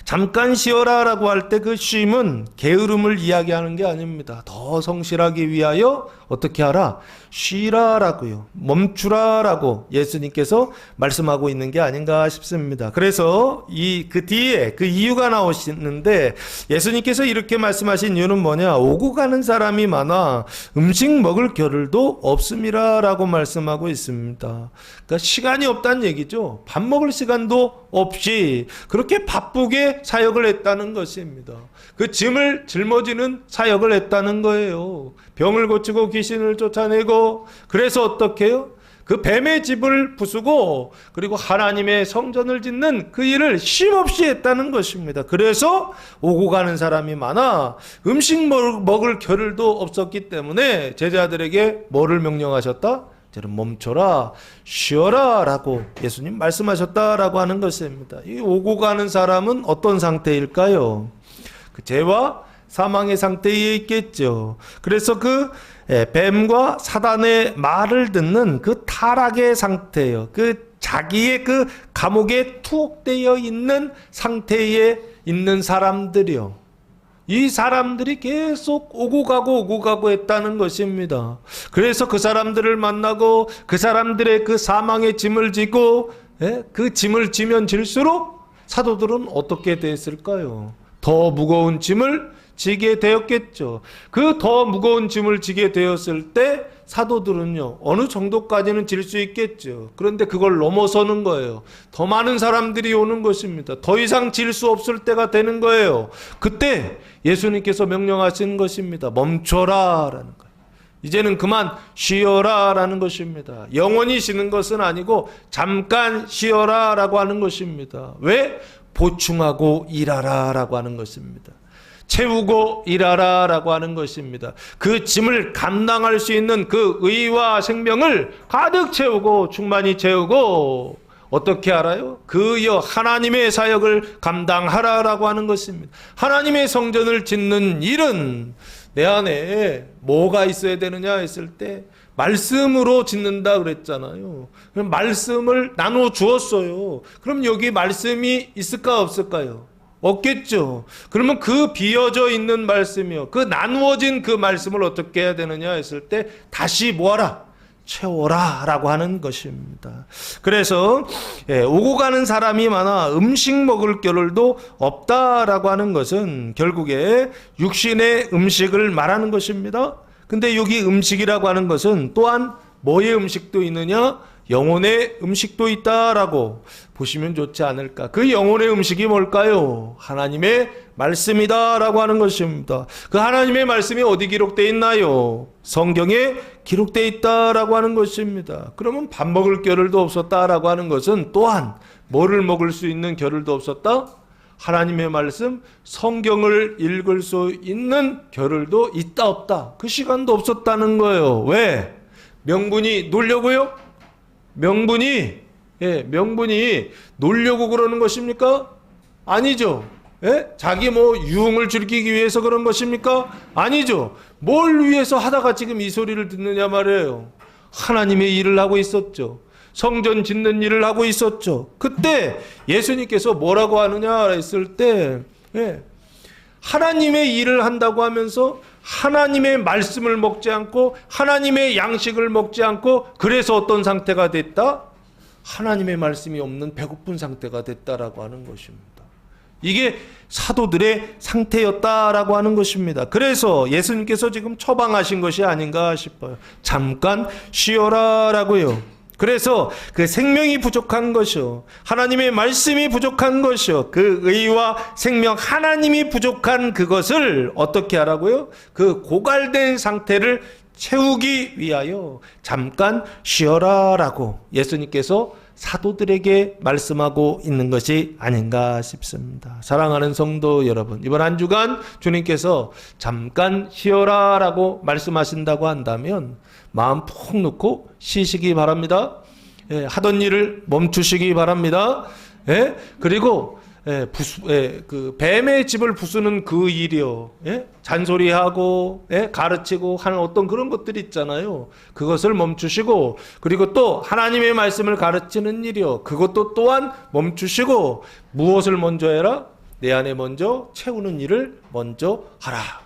잠깐 쉬어라라고 할 때 그 쉼은 게으름을 이야기하는 게 아닙니다. 더 성실하기 위하여 어떻게 하라? 쉬라라고요. 멈추라라고 예수님께서 말씀하고 있는 게 아닌가 싶습니다. 그래서 그 뒤에 그 이유가 나오시는데, 예수님께서 이렇게 말씀하신 이유는 뭐냐? 오고 가는 사람이 많아 음식 먹을 겨를도 없음이라라고 말씀하고 있습니다. 그러니까 시간이 없다는 얘기죠. 밥 먹을 시간도 없이 그렇게 바쁘게 사역을 했다는 것입니다. 그 짐을 짊어지는 사역을 했다는 거예요. 병을 고치고 귀신을 쫓아내고, 그래서 어떻게 해요? 그 뱀의 집을 부수고 그리고 하나님의 성전을 짓는 그 일을 쉼없이 했다는 것입니다. 그래서 오고 가는 사람이 많아 음식 먹을 겨를도 없었기 때문에 제자들에게 뭐를 명령하셨다? 저는 멈춰라, 쉬어라 라고 예수님 말씀하셨다라고 하는 것입니다. 이 오고 가는 사람은 어떤 상태일까요? 그 죄와 사망의 상태에 있겠죠. 그래서 그 뱀과 사단의 말을 듣는 그 타락의 상태예요. 그 자기의 그 감옥에 투옥되어 있는 상태에 있는 사람들이요. 이 사람들이 계속 오고 가고 했다는 것입니다. 그래서 그 사람들을 만나고 그 사람들의 그 사망의 짐을 지고, 그 짐을 지면 질수록 사도들은 어떻게 됐을까요? 더 무거운 짐을 지게 되었겠죠. 그 더 무거운 짐을 지게 되었을 때 사도들은요, 어느 정도까지는 질 수 있겠죠. 그런데 그걸 넘어서는 거예요. 더 많은 사람들이 오는 것입니다. 더 이상 질 수 없을 때가 되는 거예요. 그때 예수님께서 명령하신 것입니다. 멈춰라 라는 거예요. 이제는 그만 쉬어라 라는 것입니다. 영원히 쉬는 것은 아니고 잠깐 쉬어라 라고 하는 것입니다. 왜? 보충하고 일하라 라고 하는 것입니다. 채우고 일하라 라고 하는 것입니다. 그 짐을 감당할 수 있는 그 의와 생명을 가득 채우고 충만히 채우고, 어떻게 알아요? 그여 하나님의 사역을 감당하라 라고 하는 것입니다. 하나님의 성전을 짓는 일은 내 안에 뭐가 있어야 되느냐 했을 때 말씀으로 짓는다 그랬잖아요. 그럼 말씀을 나누어 주었어요. 그럼 여기 말씀이 있을까 없을까요? 없겠죠. 그러면 그 비어져 있는 말씀이요, 그 나누어진 그 말씀을 어떻게 해야 되느냐 했을 때 다시 뭐하라? 채워라 라고 하는 것입니다. 그래서 오고 가는 사람이 많아 음식 먹을 겨를도 없다라고 하는 것은 결국에 육신의 음식을 말하는 것입니다. 근데 여기 음식이라고 하는 것은 또한 뭐의 음식도 있느냐? 영혼의 음식도 있다라고 보시면 좋지 않을까. 그 영혼의 음식이 뭘까요? 하나님의 말씀이다라고 하는 것입니다. 그 하나님의 말씀이 어디 기록되어 있나요? 성경에 기록되어 있다라고 하는 것입니다. 그러면 밥 먹을 겨를도 없었다라고 하는 것은 또한 뭐를 먹을 수 있는 겨를도 없었다? 하나님의 말씀, 성경을 읽을 수 있는 겨를도 있다 없다. 그 시간도 없었다는 거예요. 왜? 명분이 놀려고요? 명분이 놀려고 그러는 것입니까? 아니죠. 자기 유흥을 즐기기 위해서 그런 것입니까? 아니죠. 뭘 위해서 하다가 지금 이 소리를 듣느냐 말이에요. 하나님의 일을 하고 있었죠. 성전 짓는 일을 하고 있었죠. 그때 예수님께서 뭐라고 하느냐 했을 때 하나님의 일을 한다고 하면서 하나님의 말씀을 먹지 않고 하나님의 양식을 먹지 않고 그래서 어떤 상태가 됐다? 하나님의 말씀이 없는 배고픈 상태가 됐다라고 하는 것입니다. 이게 사도들의 상태였다라고 하는 것입니다. 그래서 예수님께서 지금 처방하신 것이 아닌가 싶어요. 잠깐 쉬어라라고요. 그래서 그 생명이 부족한 것이요, 하나님의 말씀이 부족한 것이요, 그 의와 생명 하나님이 부족한 그것을 어떻게 하라고요? 그 고갈된 상태를 채우기 위하여 잠깐 쉬어라라고 예수님께서 사도들에게 말씀하고 있는 것이 아닌가 싶습니다. 사랑하는 성도 여러분, 이번 한 주간 주님께서 잠깐 쉬어라라고 말씀하신다고 한다면 마음 푹 놓고 쉬시기 바랍니다. 하던 일을 멈추시기 바랍니다. 그리고 그 뱀의 집을 부수는 그 일이요, 잔소리하고 가르치고 하는 어떤 그런 것들이 있잖아요. 그것을 멈추시고, 그리고 또 하나님의 말씀을 가르치는 일이요, 그것도 또한 멈추시고, 무엇을 먼저 해라? 내 안에 먼저 채우는 일을 먼저 하라.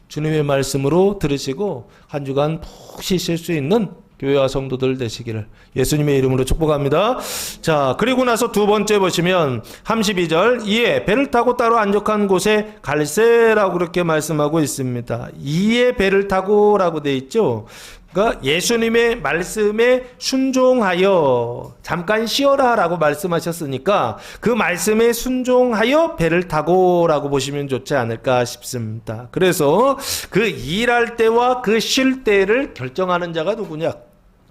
주님의 말씀으로 들으시고 한 주간 푹 쉬실 수 있는 교회와 성도들 되시기를 예수님의 이름으로 축복합니다. 자, 그리고 나서 두 번째 보시면 32절, 이에 배를 타고 따로 안족한 곳에 갈새라고 그렇게 말씀하고 있습니다. 이에 배를 타고라고 돼 있죠. 그러니까 예수님의 말씀에 순종하여 잠깐 쉬어라라고 말씀하셨으니까 그 말씀에 순종하여 배를 타고라고 보시면 좋지 않을까 싶습니다. 그래서 그 일할 때와 그 쉴 때를 결정하는 자가 누구냐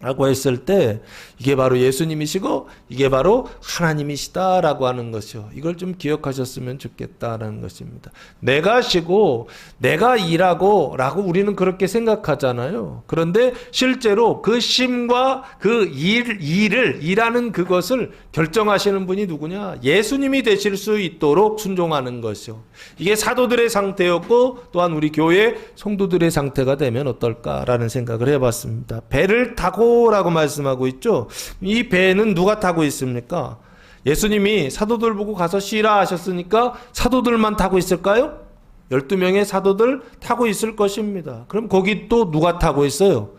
라고 했을 때 이게 바로 예수님이시고 이게 바로 하나님이시다라고 하는 것이요. 이걸 좀 기억하셨으면 좋겠다라는 것입니다. 내가 쉬고 내가 일하고 라고 우리는 그렇게 생각하잖아요. 그런데 실제로 그 쉼과 그 일하는 그것을 결정하시는 분이 누구냐? 예수님이 되실 수 있도록 순종하는 것이요. 이게 사도들의 상태였고 또한 우리 교회 성도들의 상태가 되면 어떨까라는 생각을 해봤습니다. 배를 타고 라고 말씀하고 있죠. 이 배는 누가 타고 있습니까? 예수님이 사도들 보고 가서 쉬라 하셨으니까 사도들만 타고 있을까요? 12명의 사도들 타고 있을 것입니다. 그럼 거기 또 누가 타고 있어요?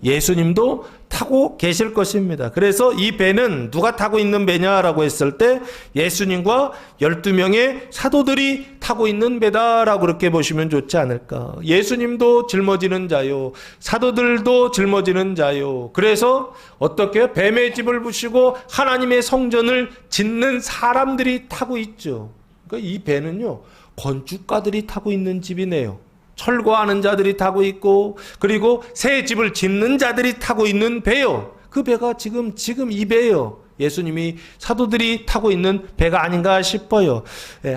예수님도 타고 계실 것입니다. 그래서 이 배는 누가 타고 있는 배냐라고 했을 때 예수님과 12명의 사도들이 타고 있는 배다라고 그렇게 보시면 좋지 않을까. 예수님도 짊어지는 자요, 사도들도 짊어지는 자요. 그래서 어떻게 뱀의 집을 부시고 하나님의 성전을 짓는 사람들이 타고 있죠. 그러니까 이 배는요, 건축가들이 타고 있는 집이네요. 철거하는 자들이 타고 있고, 그리고 새 집을 짓는 자들이 타고 있는 배요. 그 배가 지금 이 배요. 예수님이 사도들이 타고 있는 배가 아닌가 싶어요.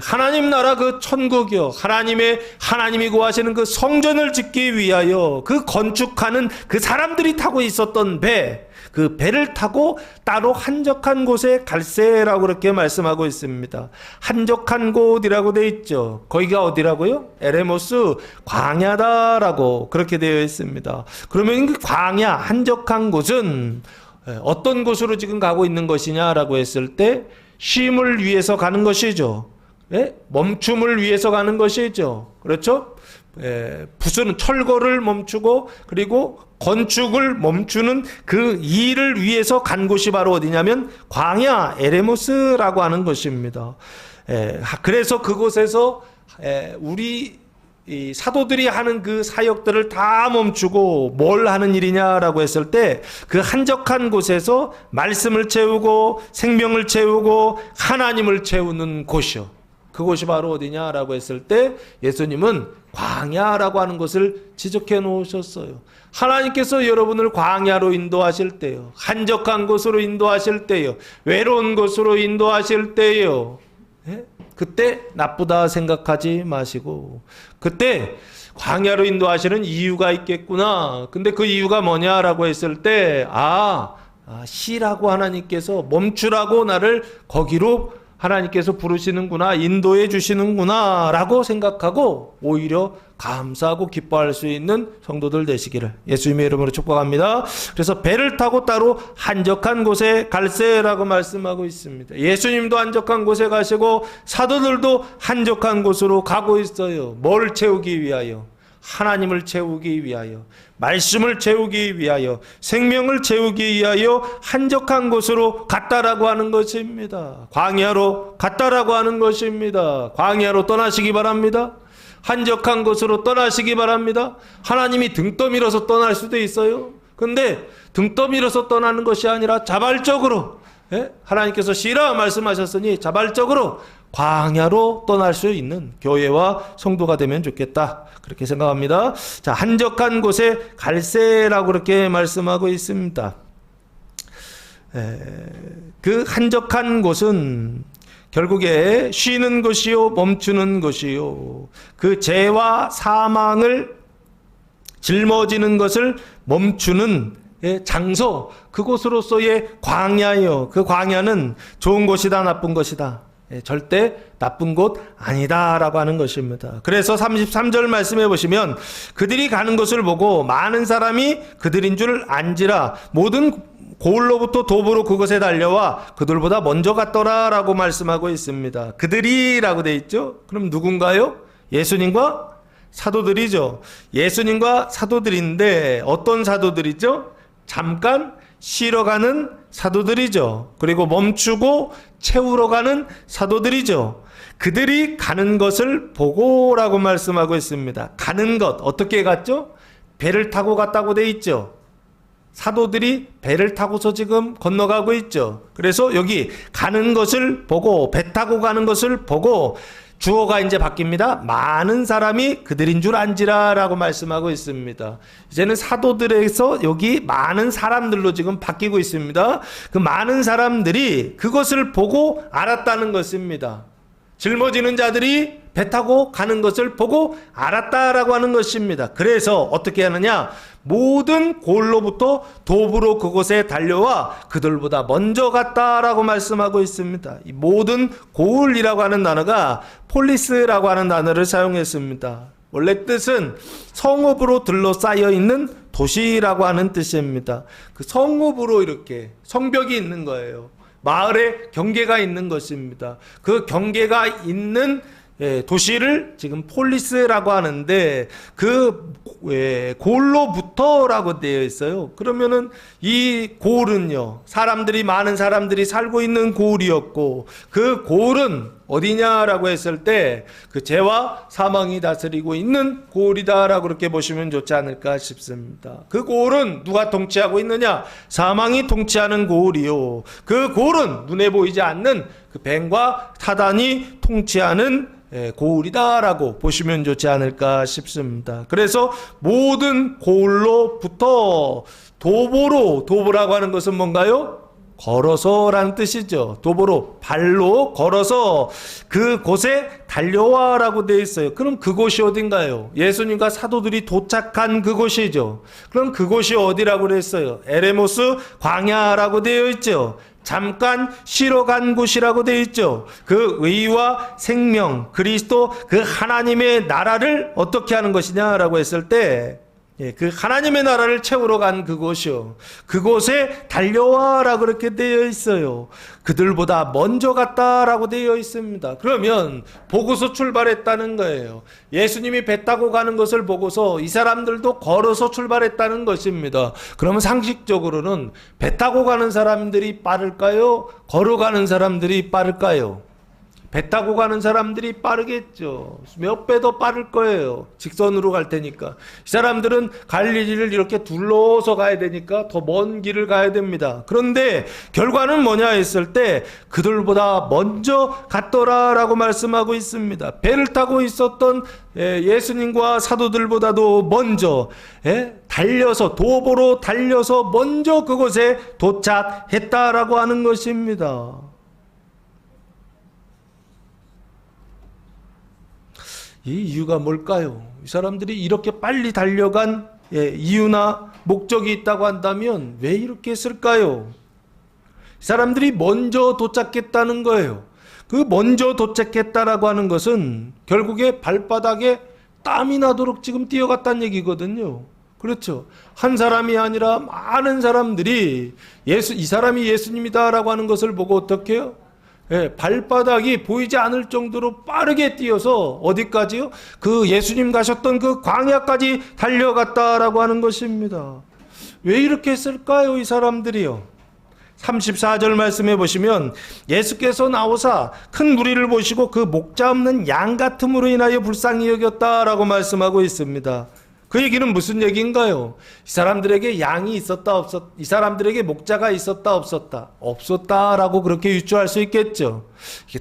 하나님 나라 그 천국이요, 하나님이 구하시는 그 성전을 짓기 위하여 그 건축하는 그 사람들이 타고 있었던 배, 그 배를 타고 따로 한적한 곳에 갈새라고 그렇게 말씀하고 있습니다. 한적한 곳이라고 되어 있죠. 거기가 어디라고요? 에레모스 광야다라고 그렇게 되어 있습니다. 그러면 그 광야, 한적한 곳은 어떤 곳으로 지금 가고 있는 것이냐라고 했을 때 쉼을 위해서 가는 것이죠. 멈춤을 위해서 가는 것이죠. 그렇죠? 부수는 철거를 멈추고, 그리고 건축을 멈추는 그 일을 위해서 간 곳이 바로 어디냐면 광야 에레모스라고 하는 것입니다. 그래서 그곳에서 우리 이 사도들이 하는 그 사역들을 다 멈추고 뭘 하는 일이냐라고 했을 때 그 한적한 곳에서 말씀을 채우고 생명을 채우고 하나님을 채우는 곳이요. 그곳이 바로 어디냐라고 했을 때 예수님은 광야라고 하는 것을 지적해 놓으셨어요. 하나님께서 여러분을 광야로 인도하실 때요, 한적한 곳으로 인도하실 때요, 외로운 곳으로 인도하실 때요, 그때 나쁘다 생각하지 마시고, 그때 광야로 인도하시는 이유가 있겠구나. 근데 그 이유가 뭐냐라고 했을 때, 쉬라고 하나님께서, 멈추라고 나를 거기로 하나님께서 부르시는구나, 인도해 주시는구나 라고 생각하고 오히려 감사하고 기뻐할 수 있는 성도들 되시기를 예수님의 이름으로 축복합니다. 그래서 배를 타고 따로 한적한 곳에 갈세라고 말씀하고 있습니다. 예수님도 한적한 곳에 가시고 사도들도 한적한 곳으로 가고 있어요. 뭘 채우기 위하여? 하나님을 채우기 위하여, 말씀을 채우기 위하여, 생명을 채우기 위하여 한적한 곳으로 갔다라고 하는 것입니다. 광야로 갔다라고 하는 것입니다. 광야로 떠나시기 바랍니다. 한적한 곳으로 떠나시기 바랍니다. 하나님이 등 떠밀어서 떠날 수도 있어요. 근데 등 떠밀어서 떠나는 것이 아니라 자발적으로, 하나님께서 쉬라 말씀하셨으니 자발적으로 광야로 떠날 수 있는 교회와 성도가 되면 좋겠다, 그렇게 생각합니다. 자, 한적한 곳에 갈세라고 그렇게 말씀하고 있습니다. 그 한적한 곳은 결국에 쉬는 곳이요, 멈추는 곳이요, 그 죄와 사망을 짊어지는 것을 멈추는 장소, 그곳으로서의 광야요. 그 광야는 좋은 곳이다, 나쁜 것이다, 절대 나쁜 곳 아니다라고 하는 것입니다. 그래서 33절 말씀해 보시면 그들이 가는 것을 보고 많은 사람이 그들인 줄 안지라 모든 고을로부터 도보로 그곳에 달려와 그들보다 먼저 갔더라라고 말씀하고 있습니다. 그들이라고 돼 있죠. 그럼 누군가요? 예수님과 사도들이죠. 예수님과 사도들인데 어떤 사도들이죠? 잠깐 쉬러 가는 사도들이죠. 그리고 멈추고 채우러 가는 사도들이죠. 그들이 가는 것을 보고라고 말씀하고 있습니다. 가는 것, 어떻게 갔죠? 배를 타고 갔다고 돼 있죠. 사도들이 배를 타고서 지금 건너가고 있죠. 그래서 여기 가는 것을 보고, 배 타고 가는 것을 보고, 주어가 이제 바뀝니다. 많은 사람이 그들인 줄 안지라라고 말씀하고 있습니다. 이제는 사도들에서 여기 많은 사람들로 지금 바뀌고 있습니다. 그 많은 사람들이 그것을 보고 알았다는 것입니다. 짊어지는 자들이 배 타고 가는 것을 보고 알았다라고 하는 것입니다. 그래서 어떻게 하느냐? 모든 고을로부터 도부로 그곳에 달려와 그들보다 먼저 갔다라고 말씀하고 있습니다. 이 모든 고을이라고 하는 단어가 폴리스라고 하는 단어를 사용했습니다. 원래 뜻은 성읍으로 둘러싸여 있는 도시라고 하는 뜻입니다. 그 성읍으로 이렇게 성벽이 있는 거예요. 마을에 경계가 있는 것입니다. 그 경계가 있는 도시를 지금 폴리스라고 하는데 그 고을로부터라고 되어 있어요. 그러면은 이 고을은요, 사람들이, 많은 사람들이 살고 있는 고을이었고, 그 고을은 어디냐라고 했을 때 그 죄와 사망이 다스리고 있는 고을이다라고 그렇게 보시면 좋지 않을까 싶습니다. 그 고을은 누가 통치하고 있느냐? 사망이 통치하는 고을이요. 그 고을은 눈에 보이지 않는 그 뱀과 사단이 통치하는 고을이다라고 보시면 좋지 않을까 싶습니다. 그래서 모든 고을로부터 도보라고 하는 것은 뭔가요? 걸어서라는 뜻이죠. 도보로, 발로 걸어서 그곳에 달려와라고 되어 있어요. 그럼 그곳이 어딘가요? 예수님과 사도들이 도착한 그곳이죠. 그럼 그곳이 어디라고 그랬어요? 에레모스 광야라고 되어 있죠. 잠깐 쉬러 간 곳이라고 되어 있죠. 그 의와 생명, 그리스도 그 하나님의 나라를 어떻게 하는 것이냐라고 했을 때 예, 그 하나님의 나라를 채우러 간 그곳이요. 그곳에 달려와라 그렇게 되어 있어요. 그들보다 먼저 갔다라고 되어 있습니다. 그러면 보고서 출발했다는 거예요. 예수님이 배 타고 가는 것을 보고서 이 사람들도 걸어서 출발했다는 것입니다. 그러면 상식적으로는 배 타고 가는 사람들이 빠를까요? 걸어가는 사람들이 빠를까요? 배 타고 가는 사람들이 빠르겠죠. 몇 배 더 빠를 거예요. 직선으로 갈 테니까. 이 사람들은 갈릴리를 이렇게 둘러서 가야 되니까 더 먼 길을 가야 됩니다. 그런데 결과는 뭐냐 했을 때 그들보다 먼저 갔더라라고 말씀하고 있습니다. 배를 타고 있었던 예수님과 사도들보다도 먼저 달려서 도보로 달려서 먼저 그곳에 도착했다라고 하는 것입니다. 이 이유가 뭘까요? 이 사람들이 이렇게 빨리 달려간 이유나 목적이 있다고 한다면 왜 이렇게 했을까요? 이 사람들이 먼저 도착했다는 거예요. 그 먼저 도착했다라고 하는 것은 결국에 발바닥에 땀이 나도록 지금 뛰어갔다는 얘기거든요. 그렇죠. 한 사람이 아니라 많은 사람들이 이 사람이 예수님이다라고 하는 것을 보고 어떻게 해요? 발바닥이 보이지 않을 정도로 빠르게 뛰어서 어디까지요? 그 예수님 가셨던 그 광야까지 달려갔다라고 하는 것입니다. 왜 이렇게 했을까요? 이 사람들이요. 34절 말씀해 보시면 예수께서 나오사 큰 무리를 보시고 그 목자 없는 양 같음으로 인하여 불쌍히 여겼다라고 말씀하고 있습니다. 그 얘기는 무슨 얘기인가요? 이 사람들에게 양이 있었다 없었다, 이 사람들에게 목자가 있었다 없었다, 없었다라고 그렇게 유추할 수 있겠죠.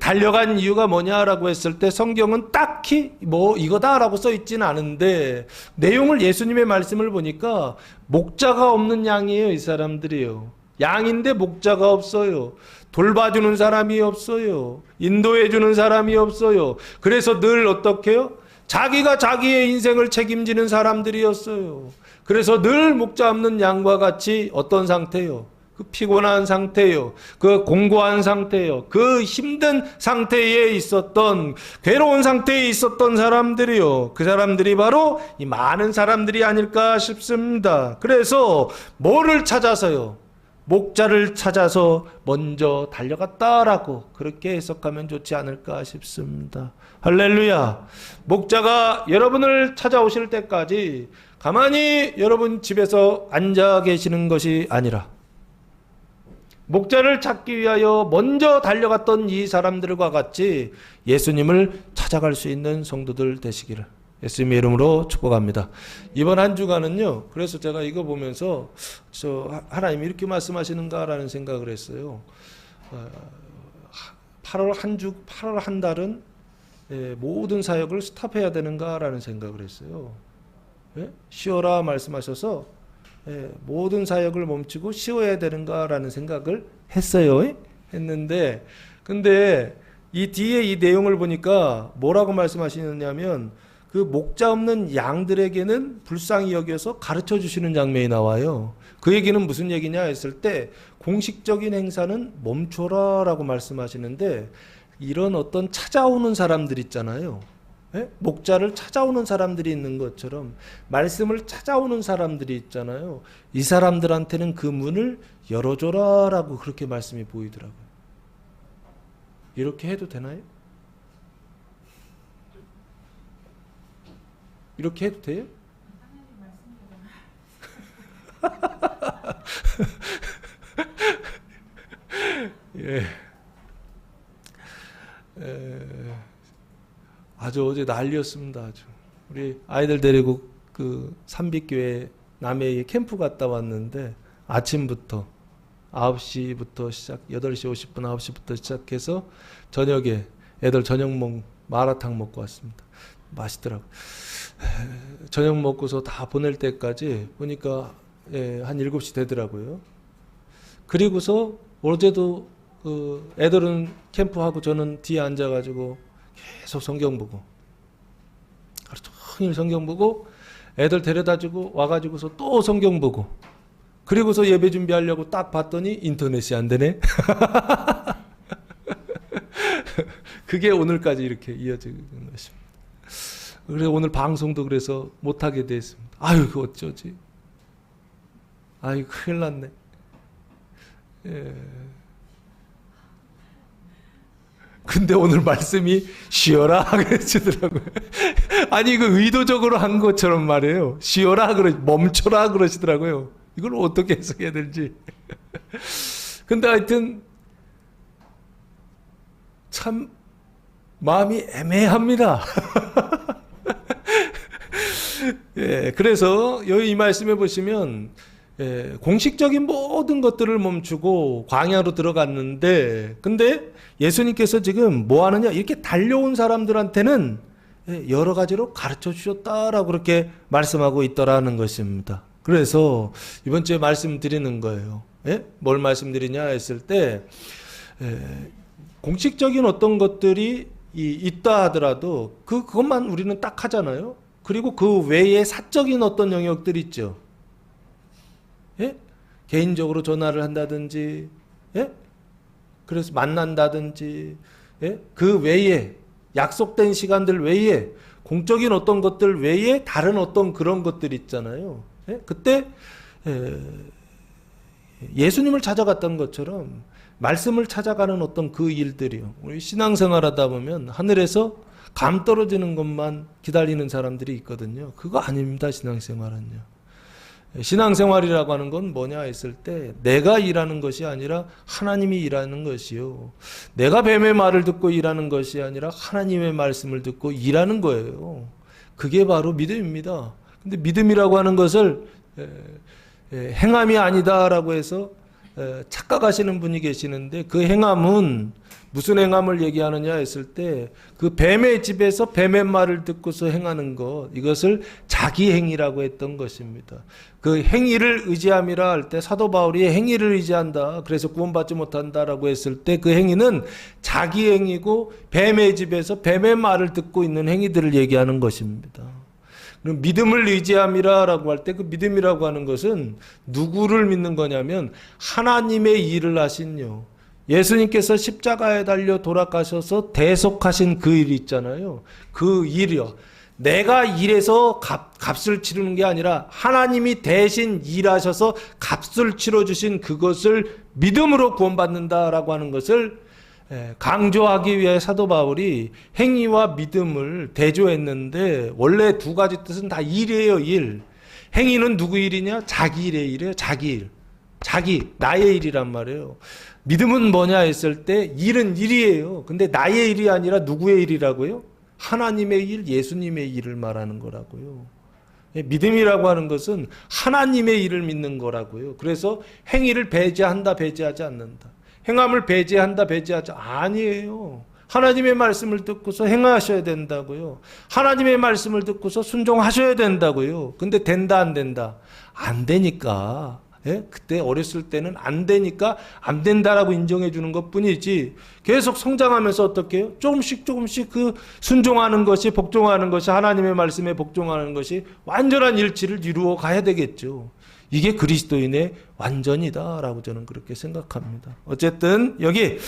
달려간 이유가 뭐냐라고 했을 때 성경은 딱히 뭐 이거다라고 써 있지는 않은데 내용을 예수님의 말씀을 보니까 목자가 없는 양이에요. 이 사람들이요. 양인데 목자가 없어요. 돌봐주는 사람이 없어요. 인도해주는 사람이 없어요. 그래서 늘 어떻게 해요? 자기가 자기의 인생을 책임지는 사람들이었어요. 그래서 늘 목자 없는 양과 같이 어떤 상태요? 그 피곤한 상태요. 그 공고한 상태요. 그 힘든 상태에 있었던, 괴로운 상태에 있었던 사람들이요. 그 사람들이 바로 이 많은 사람들이 아닐까 싶습니다. 그래서 뭐를 찾아서요? 목자를 찾아서 먼저 달려갔다라고 그렇게 해석하면 좋지 않을까 싶습니다. 할렐루야. 목자가 여러분을 찾아오실 때까지 가만히 여러분 집에서 앉아 계시는 것이 아니라 목자를 찾기 위하여 먼저 달려갔던 이 사람들과 같이 예수님을 찾아갈 수 있는 성도들 되시기를 예수님의 이름으로 축복합니다. 이번 한 주간은요, 그래서 제가 이거 보면서 하나님이 이렇게 말씀하시는가라는 생각을 했어요. 8월 한 달은 모든 사역을 스탑해야 되는가라는 생각을 했어요. 쉬어라 말씀하셔서 모든 사역을 멈추고 쉬어야 되는가라는 생각을 했어요. 했는데 근데 이 뒤에 이 내용을 보니까 뭐라고 말씀하시느냐면 그 목자 없는 양들에게는 불쌍히 여겨서 가르쳐 주시는 장면이 나와요. 그 얘기는 무슨 얘기냐 했을 때 공식적인 행사는 멈춰라라고 말씀하시는데 이런 어떤 찾아오는 사람들 있잖아요. 목자를 찾아오는 사람들이 있는 것처럼 말씀을 찾아오는 사람들이 있잖아요. 이 사람들한테는 그 문을 열어줘라라고 그렇게 말씀이 보이더라고요. 이렇게 해도 되나요? 이렇게 해도 돼요? 예. 아주 어제 난리였습니다. 아주 우리 아이들 데리고 그 삼빛교회 남해에 캠프 갔다 왔는데 아침부터 9시부터 시작 8시 50분 9시부터 시작해서 저녁에 애들 저녁 마라탕 먹고 왔습니다. 맛있더라고요. 저녁 먹고서 다 보낼 때까지 보니까 한 7시 되더라고요. 그리고서 어제도 애들은 캠프하고 저는 뒤에 앉아가지고 계속 성경 보고 하루 종일 성경 보고 애들 데려다주고 와가지고서 또 성경 보고 그리고서 예배 준비하려고 딱 봤더니 인터넷이 안 되네. 그게 오늘까지 이렇게 이어지는 것입니다. 그래서 오늘 방송도 그래서 못하게 됐습니다. 아유, 이거 어쩌지? 아유, 큰일 났네. 예. 근데 오늘 말씀이 쉬어라 그러시더라고요. 아니, 이거 의도적으로 한 것처럼 말이에요. 쉬어라 멈춰라 그러시더라고요. 이걸 어떻게 해석해야 될지. 근데 하여튼 참 마음이 애매합니다. 예, 그래서 여기 이 말씀에 보시면 공식적인 모든 것들을 멈추고 광야로 들어갔는데, 근데 예수님께서 지금 뭐 하느냐, 이렇게 달려온 사람들한테는 여러 가지로 가르쳐 주셨다라고 그렇게 말씀하고 있더라는 것입니다. 그래서 이번 주에 말씀드리는 거예요. 뭘 말씀드리냐 했을 때, 공식적인 어떤 것들이 있다 하더라도 그것만 우리는 딱 하잖아요. 그리고 그 외에 사적인 어떤 영역들이 있죠. 예? 개인적으로 전화를 한다든지, 예? 그래서 만난다든지, 예? 그 외에 약속된 시간들 외에 공적인 어떤 것들 외에 다른 어떤 그런 것들이 있잖아요. 예? 그때 예수님을 찾아갔던 것처럼 말씀을 찾아가는 어떤 그 일들이요. 우리 신앙생활하다 보면 하늘에서 감 떨어지는 것만 기다리는 사람들이 있거든요. 그거 아닙니다. 신앙생활은요. 신앙생활이라고 하는 건 뭐냐 했을 때 내가 일하는 것이 아니라 하나님이 일하는 것이요. 내가 뱀의 말을 듣고 일하는 것이 아니라 하나님의 말씀을 듣고 일하는 거예요. 그게 바로 믿음입니다. 근데 믿음이라고 하는 것을 행함이 아니다라고 해서 착각하시는 분이 계시는데, 그 행함은 무슨 행함을 얘기하느냐 했을 때 그 뱀의 집에서 뱀의 말을 듣고서 행하는 것, 이것을 자기 행위라고 했던 것입니다. 그 행위를 의지함이라 할 때 사도 바울이 행위를 의지한다, 그래서 구원받지 못한다라고 했을 때 그 행위는 자기 행위고 뱀의 집에서 뱀의 말을 듣고 있는 행위들을 얘기하는 것입니다. 그럼 믿음을 의지함이라고 할 때 그 믿음이라고 하는 것은 누구를 믿는 거냐면 하나님의 일을 하신요. 예수님께서 십자가에 달려 돌아가셔서 대속하신 그 일 있잖아요. 그 일이요. 내가 일해서 값을 치르는 게 아니라 하나님이 대신 일하셔서 값을 치러주신 그것을 믿음으로 구원받는다라고 하는 것을 강조하기 위해 사도 바울이 행위와 믿음을 대조했는데, 원래 두 가지 뜻은 다 일이에요. 일. 행위는 누구 일이냐? 자기 일의 일이에요. 자기 일. 나의 일이란 말이에요. 믿음은 뭐냐 했을 때 일은 일이에요. 근데 나의 일이 아니라 누구의 일이라고요? 하나님의 일, 예수님의 일을 말하는 거라고요. 믿음이라고 하는 것은 하나님의 일을 믿는 거라고요. 그래서 행위를 배제한다, 배제하지 않는다. 행함을 배제한다, 배제하지 아니에요. 하나님의 말씀을 듣고서 행하셔야 된다고요. 하나님의 말씀을 듣고서 순종하셔야 된다고요. 근데 된다, 안 된다? 안 되니까. 그때 어렸을 때는 안 되니까 안 된다라고 인정해 주는 것 뿐이지, 계속 성장하면서 어떻게 해요? 조금씩 그 순종하는 것이, 복종하는 것이, 하나님의 말씀에 복종하는 것이 완전한 일치를 이루어 가야 되겠죠. 이게 그리스도인의 완전이다라고 저는 그렇게 생각합니다. 어쨌든 여기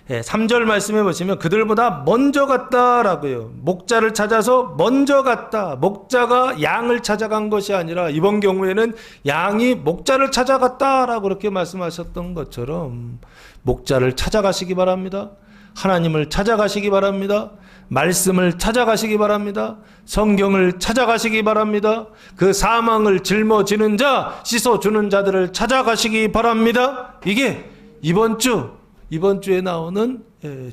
3절 말씀해 보시면 그들보다 먼저 갔다라고요. 목자를 찾아서 먼저 갔다. 목자가 양을 찾아간 것이 아니라 이번 경우에는 양이 목자를 찾아갔다라고 그렇게 말씀하셨던 것처럼 목자를 찾아가시기 바랍니다. 하나님을 찾아가시기 바랍니다. 말씀을 찾아가시기 바랍니다. 성경을 찾아가시기 바랍니다. 그 사망을 짊어지는 자, 씻어주는 자들을 찾아가시기 바랍니다. 이게 이번 주에 나오는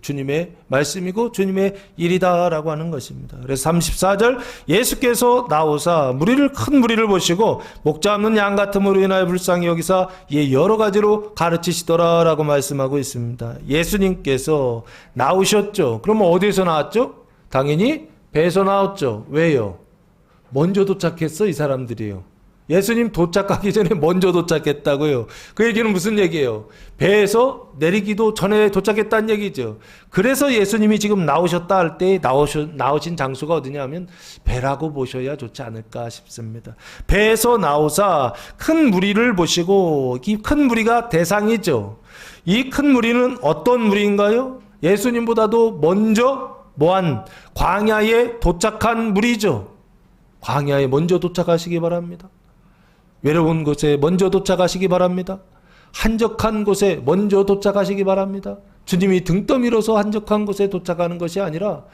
주님의 말씀이고 주님의 일이다라고 하는 것입니다. 그래서 34절, 예수께서 나오사 큰 무리를 보시고 목자 없는 양 같음으로 인하여 불쌍히 여기사 여러 가지로 가르치시더라라고 말씀하고 있습니다. 예수님께서 나오셨죠. 그러면 어디에서 나왔죠? 당연히 배에서 나왔죠. 왜요? 먼저 도착했어, 이 사람들이요. 예수님 도착하기 전에 먼저 도착했다고요. 그 얘기는 무슨 얘기예요? 배에서 내리기도 전에 도착했다는 얘기죠. 그래서 예수님이 지금 나오셨다 할 때 나오신 장소가 어디냐면 배라고 보셔야 좋지 않을까 싶습니다. 배에서 나오사 큰 무리를 보시고, 이 큰 무리가 대상이죠. 이 큰 무리는 어떤 무리인가요? 예수님보다도 먼저 광야에 도착한 무리죠. 광야에 먼저 도착하시기 바랍니다. 외로운 곳에 먼저 도착하시기 바랍니다. 한적한 곳에 먼저 도착하시기 바랍니다. 주님이 등 떠밀어서 한적한 곳에 도착하는 것이 아니라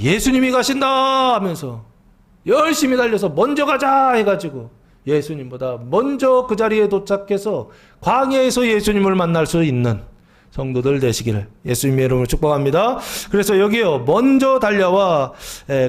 예수님이 가신다 하면서 열심히 달려서 먼저 가자 해가지고 예수님보다 먼저 그 자리에 도착해서 광야에서 예수님을 만날 수 있는 성도들 되시기를 예수님의 이름으로 축복합니다. 그래서 여기요, 먼저 달려와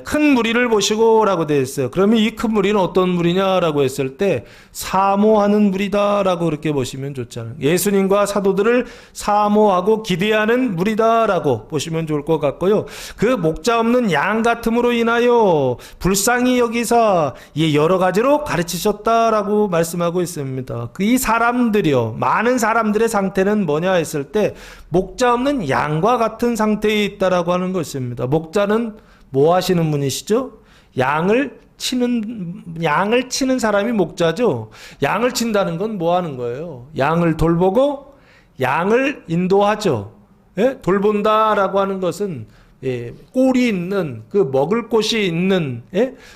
큰 무리를 보시고 라고 되어 있어요. 그러면 이 큰 무리는 어떤 무리냐라고 했을 때 사모하는 무리다 라고 그렇게 보시면 좋잖아요. 예수님과 사도들을 사모하고 기대하는 무리다 라고 보시면 좋을 것 같고요. 그 목자 없는 양 같음으로 인하여 불쌍히 여기사 여러 가지로 가르치셨다라고 말씀하고 있습니다. 이 사람들이요, 많은 사람들의 상태는 뭐냐 했을 때 목자 없는 양과 같은 상태에 있다라고 하는 것입니다. 목자는 뭐 하시는 분이시죠? 양을 치는 사람이 목자죠. 양을 친다는 건 뭐 하는 거예요? 양을 돌보고 양을 인도하죠. 예? 돌본다라고 하는 것은 꼴이 있는 그 먹을 곳이 있는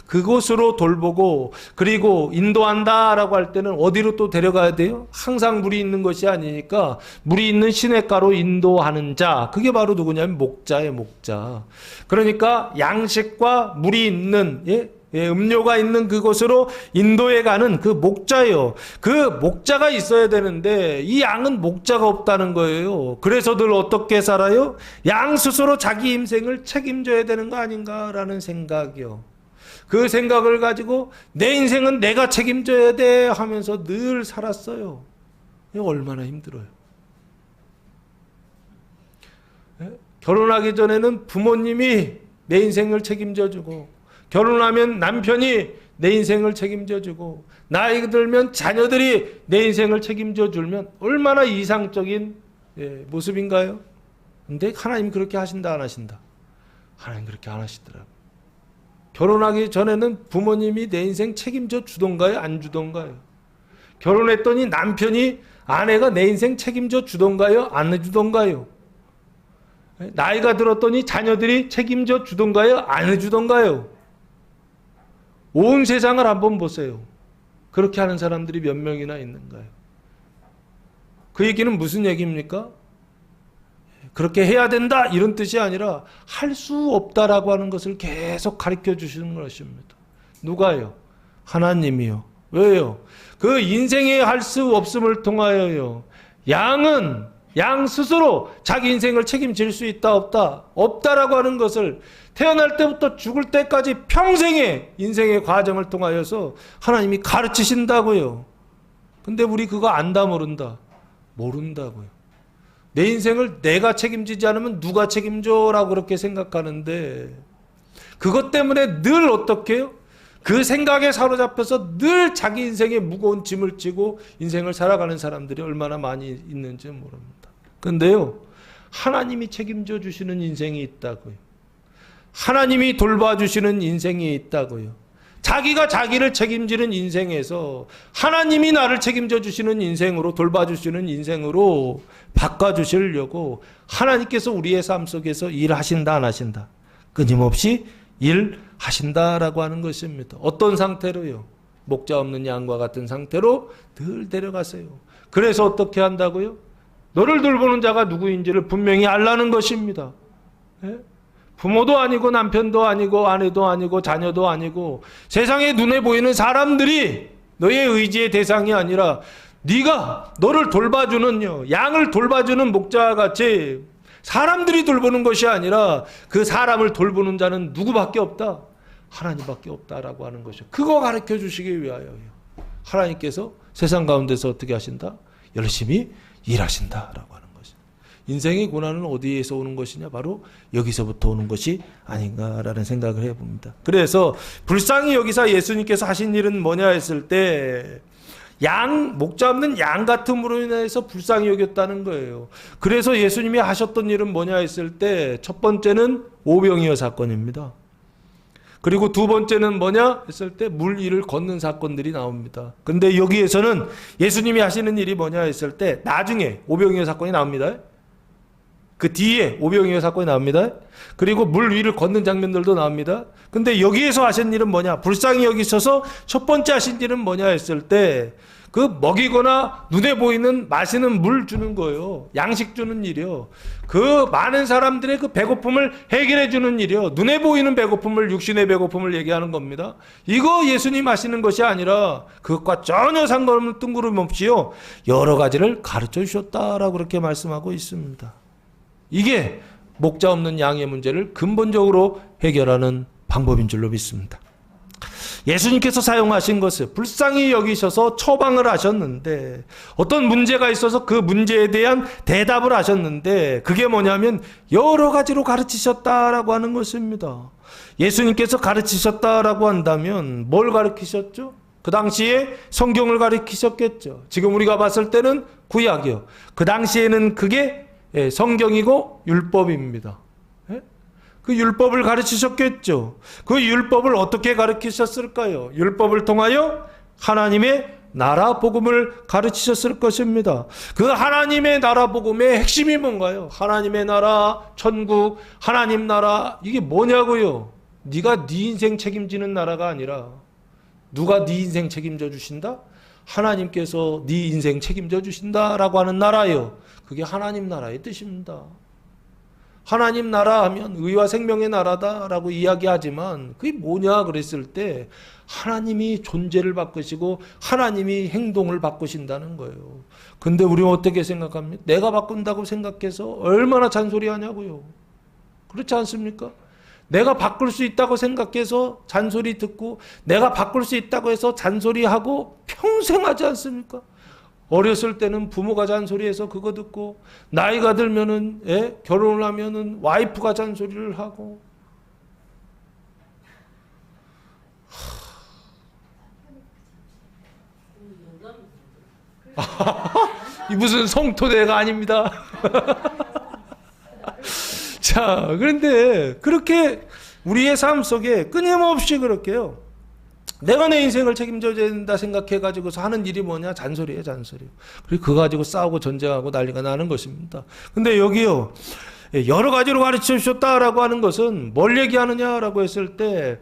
그곳으로 돌보고 그리고 인도한다라고 할 때는 어디로 또 데려가야 돼요? 항상 물이 있는 것이 아니니까 물이 있는 시냇가로 인도하는 자, 그게 바로 누구냐면 목자의 목자. 그러니까 양식과 물이 있는 음료가 있는 그곳으로 인도해 가는 그 목자예요. 그 목자가 있어야 되는데 이 양은 목자가 없다는 거예요. 그래서 늘 어떻게 살아요? 양 스스로 자기 인생을 책임져야 되는 거 아닌가라는 생각이요. 그 생각을 가지고 내 인생은 내가 책임져야 돼 하면서 늘 살았어요. 이거 얼마나 힘들어요. 결혼하기 전에는 부모님이 내 인생을 책임져주고, 결혼하면 남편이 내 인생을 책임져주고, 나이 들면 자녀들이 내 인생을 책임져주면 얼마나 이상적인 모습인가요? 근데 하나님 그렇게 하신다 안 하신다? 하나님 그렇게 안 하시더라고요. 결혼하기 전에는 부모님이 내 인생 책임져 주던가요? 안 주던가요? 결혼했더니 남편이, 아내가 내 인생 책임져 주던가요? 안 해주던가요? 나이가 들었더니 자녀들이 책임져 주던가요? 안 해주던가요? 온 세상을 한번 보세요. 그렇게 하는 사람들이 몇 명이나 있는가요? 그 얘기는 무슨 얘기입니까? 그렇게 해야 된다 이런 뜻이 아니라 할 수 없다라고 하는 것을 계속 가르쳐 주시는 것입니다. 누가요? 하나님이요. 왜요? 그 인생에 할 수 없음을 통하여요. 양 스스로 자기 인생을 책임질 수 있다 없다? 없다라고 하는 것을 태어날 때부터 죽을 때까지 평생의 인생의 과정을 통하여서 하나님이 가르치신다고요. 근데 우리 그거 안다 모른다? 모른다고요. 내 인생을 내가 책임지지 않으면 누가 책임져라고 그렇게 생각하는데, 그것 때문에 늘 어떻게 해요? 그 생각에 사로잡혀서 늘 자기 인생에 무거운 짐을 지고 인생을 살아가는 사람들이 얼마나 많이 있는지 모릅니다. 근데요, 하나님이 책임져 주시는 인생이 있다고요. 하나님이 돌봐주시는 인생이 있다고요. 자기가 자기를 책임지는 인생에서 하나님이 나를 책임져 주시는 인생으로, 돌봐주시는 인생으로 바꿔주시려고 하나님께서 우리의 삶 속에서 일하신다 안 하신다? 끊임없이 일하신다라고 하는 것입니다. 어떤 상태로요? 목자 없는 양과 같은 상태로 늘 데려가세요. 그래서 어떻게 한다고요? 너를 돌보는 자가 누구인지를 분명히 알라는 것입니다. 부모도 아니고 남편도 아니고 아내도 아니고 자녀도 아니고 세상에 눈에 보이는 사람들이 너의 의지의 대상이 아니라 네가 너를 돌봐주는 양을 돌봐주는 목자와 같이 사람들이 돌보는 것이 아니라 그 사람을 돌보는 자는 누구밖에 없다? 하나님밖에 없다라고 하는 것이죠. 그거 가르쳐 주시기 위하여요. 하나님께서 세상 가운데서 어떻게 하신다? 열심히 일하신다라고 하는 것이죠. 인생의 고난은 어디에서 오는 것이냐? 바로 여기서부터 오는 것이 아닌가라는 생각을 해봅니다. 그래서 불쌍히 여기서 예수님께서 하신 일은 뭐냐 했을 때 목자 없는 양 같음으로 인해서 불쌍히 여겼다는 거예요. 그래서 예수님이 하셨던 일은 뭐냐 했을 때 첫 번째는 오병이어 사건입니다. 그리고 두 번째는 뭐냐 했을 때 물 위를 걷는 사건들이 나옵니다. 근데 여기에서는 예수님이 하시는 일이 뭐냐 했을 때 나중에 오병이어 사건이 나옵니다. 그 뒤에 오병이어 사건이 나옵니다. 그리고 물 위를 걷는 장면들도 나옵니다. 근데 여기에서 하신 일은 뭐냐? 불쌍히 여기셔서 첫 번째 하신 일은 뭐냐 했을 때 그 먹이거나 눈에 보이는 마시는 물 주는 거예요. 양식 주는 일이요. 그 많은 사람들의 그 배고픔을 해결해 주는 일이요. 눈에 보이는 배고픔을, 육신의 배고픔을 얘기하는 겁니다. 이거 예수님 하시는 것이 아니라 그것과 전혀 상관없는 뜬구름 없이요. 여러 가지를 가르쳐 주셨다라고 그렇게 말씀하고 있습니다. 이게 목자 없는 양의 문제를 근본적으로 해결하는 방법인 줄로 믿습니다. 예수님께서 사용하신 것을 불쌍히 여기셔서 처방을 하셨는데 어떤 문제가 있어서 그 문제에 대한 대답을 하셨는데 그게 뭐냐면 여러 가지로 가르치셨다라고 하는 것입니다. 예수님께서 가르치셨다라고 한다면 뭘 가르치셨죠? 그 당시에 성경을 가르치셨겠죠. 지금 우리가 봤을 때는 구약이요. 그 당시에는 그게 성경이고 율법입니다. 그 율법을 가르치셨겠죠. 그 율법을 어떻게 가르치셨을까요? 율법을 통하여 하나님의 나라 복음을 가르치셨을 것입니다. 그 하나님의 나라 복음의 핵심이 뭔가요? 하나님의 나라, 천국, 하나님 나라, 이게 뭐냐고요? 네가 네 인생 책임지는 나라가 아니라 누가 네 인생 책임져 주신다? 하나님께서 네 인생 책임져 주신다라고 하는 나라예요. 그게 하나님 나라의 뜻입니다. 하나님 나라 하면 의와 생명의 나라다라고 이야기하지만 그게 뭐냐 그랬을 때 하나님이 존재를 바꾸시고 하나님이 행동을 바꾸신다는 거예요. 근데 우리는 어떻게 생각합니까? 내가 바꾼다고 생각해서 얼마나 잔소리하냐고요. 그렇지 않습니까? 내가 바꿀 수 있다고 생각해서 잔소리 듣고 내가 바꿀 수 있다고 해서 잔소리하고 평생 하지 않습니까? 어렸을 때는 부모가 잔소리해서 그거 듣고 나이가 들면은 결혼을 하면은 와이프가 잔소리를 하고 이 무슨 성토대가 아닙니다. 자, 그런데 그렇게 우리의 삶 속에 끊임없이 그렇게요. 내가 내 인생을 책임져야 된다 생각해가지고서 하는 일이 뭐냐? 잔소리예요, 잔소리. 그리고 그거 가지고 싸우고 전쟁하고 난리가 나는 것입니다. 근데 여기요, 여러 가지로 가르쳐 주셨다라고 하는 것은 뭘 얘기하느냐라고 했을 때,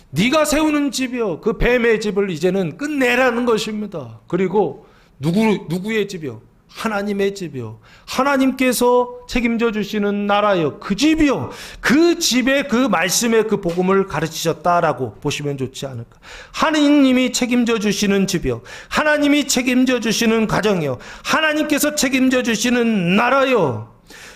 네가 세우는 집이요, 그 뱀의 집을 이제는 끝내라는 것입니다. 그리고 누구의 집이요? 하나님의 집이요. 하나님께서 책임져 주시는 나라요. 그 집이요. 그 집에 그 말씀의 그 복음을 가르치셨다라고 보시면 좋지 않을까. 하나님이 책임져 주시는 집이요. 하나님이 책임져 주시는 가정이요. 하나님께서 책임져 주시는 나라요.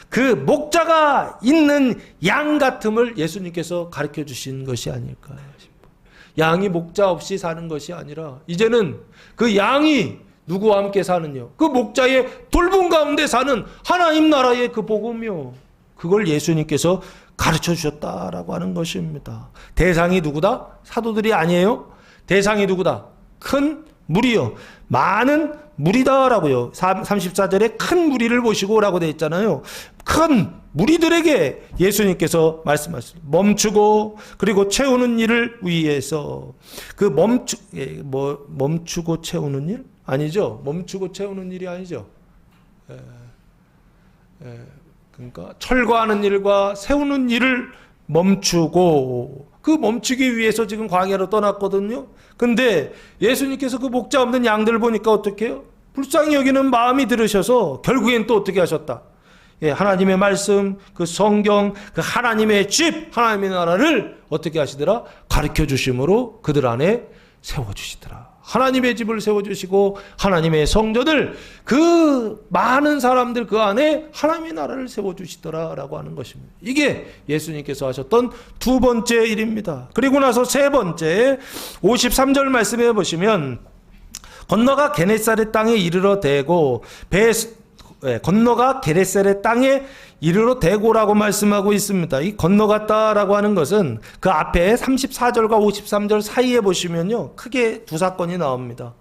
그 목자가 있는 양 같음을 예수님께서 가르쳐 주신 것이 아닐까 싶어요. 양이 목자 없이 사는 것이 아니라 이제는 그 양이 누구와 함께 사는요? 그 목자의 돌봄 가운데 사는 하나님 나라의 그 복음이요. 그걸 예수님께서 가르쳐 주셨다라고 하는 것입니다. 대상이 누구다? 사도들이 아니에요. 대상이 누구다? 큰 무리요. 많은 무리다라고요. 34절에 큰 무리를 보시고 라고 되어 있잖아요. 큰 무리들에게 예수님께서 말씀하셨습니다. 멈추고 그리고 채우는 일을 위해서 그 멈추고 채우는 일? 아니죠. 멈추고 채우는 일이 아니죠. 그러니까 철거하는 일과 세우는 일을 멈추고 그 멈추기 위해서 지금 광야로 떠났거든요. 근데 예수님께서 그 목자 없는 양들 보니까 어떻게 해요? 불쌍히 여기는 마음이 들으셔서 결국엔 또 어떻게 하셨다? 하나님의 말씀, 그 성경, 그 하나님의 집, 하나님의 나라를 어떻게 하시더라? 가르쳐 주심으로 그들 안에 세워주시더라. 하나님의 집을 세워주시고 하나님의 성전을 그 많은 사람들 그 안에 하나님의 나라를 세워주시더라라고 하는 것입니다. 이게 예수님께서 하셨던 두 번째 일입니다. 그리고 나서 세 번째 53절 말씀해 보시면 건너가 게네사렛 땅에 이르러 대고 건너가 게네사렛 땅에 이르러 대고라고 말씀하고 있습니다. 이 건너갔다라고 하는 것은 그 앞에 34절과 53절 사이에 보시면요. 크게 두 사건이 나옵니다.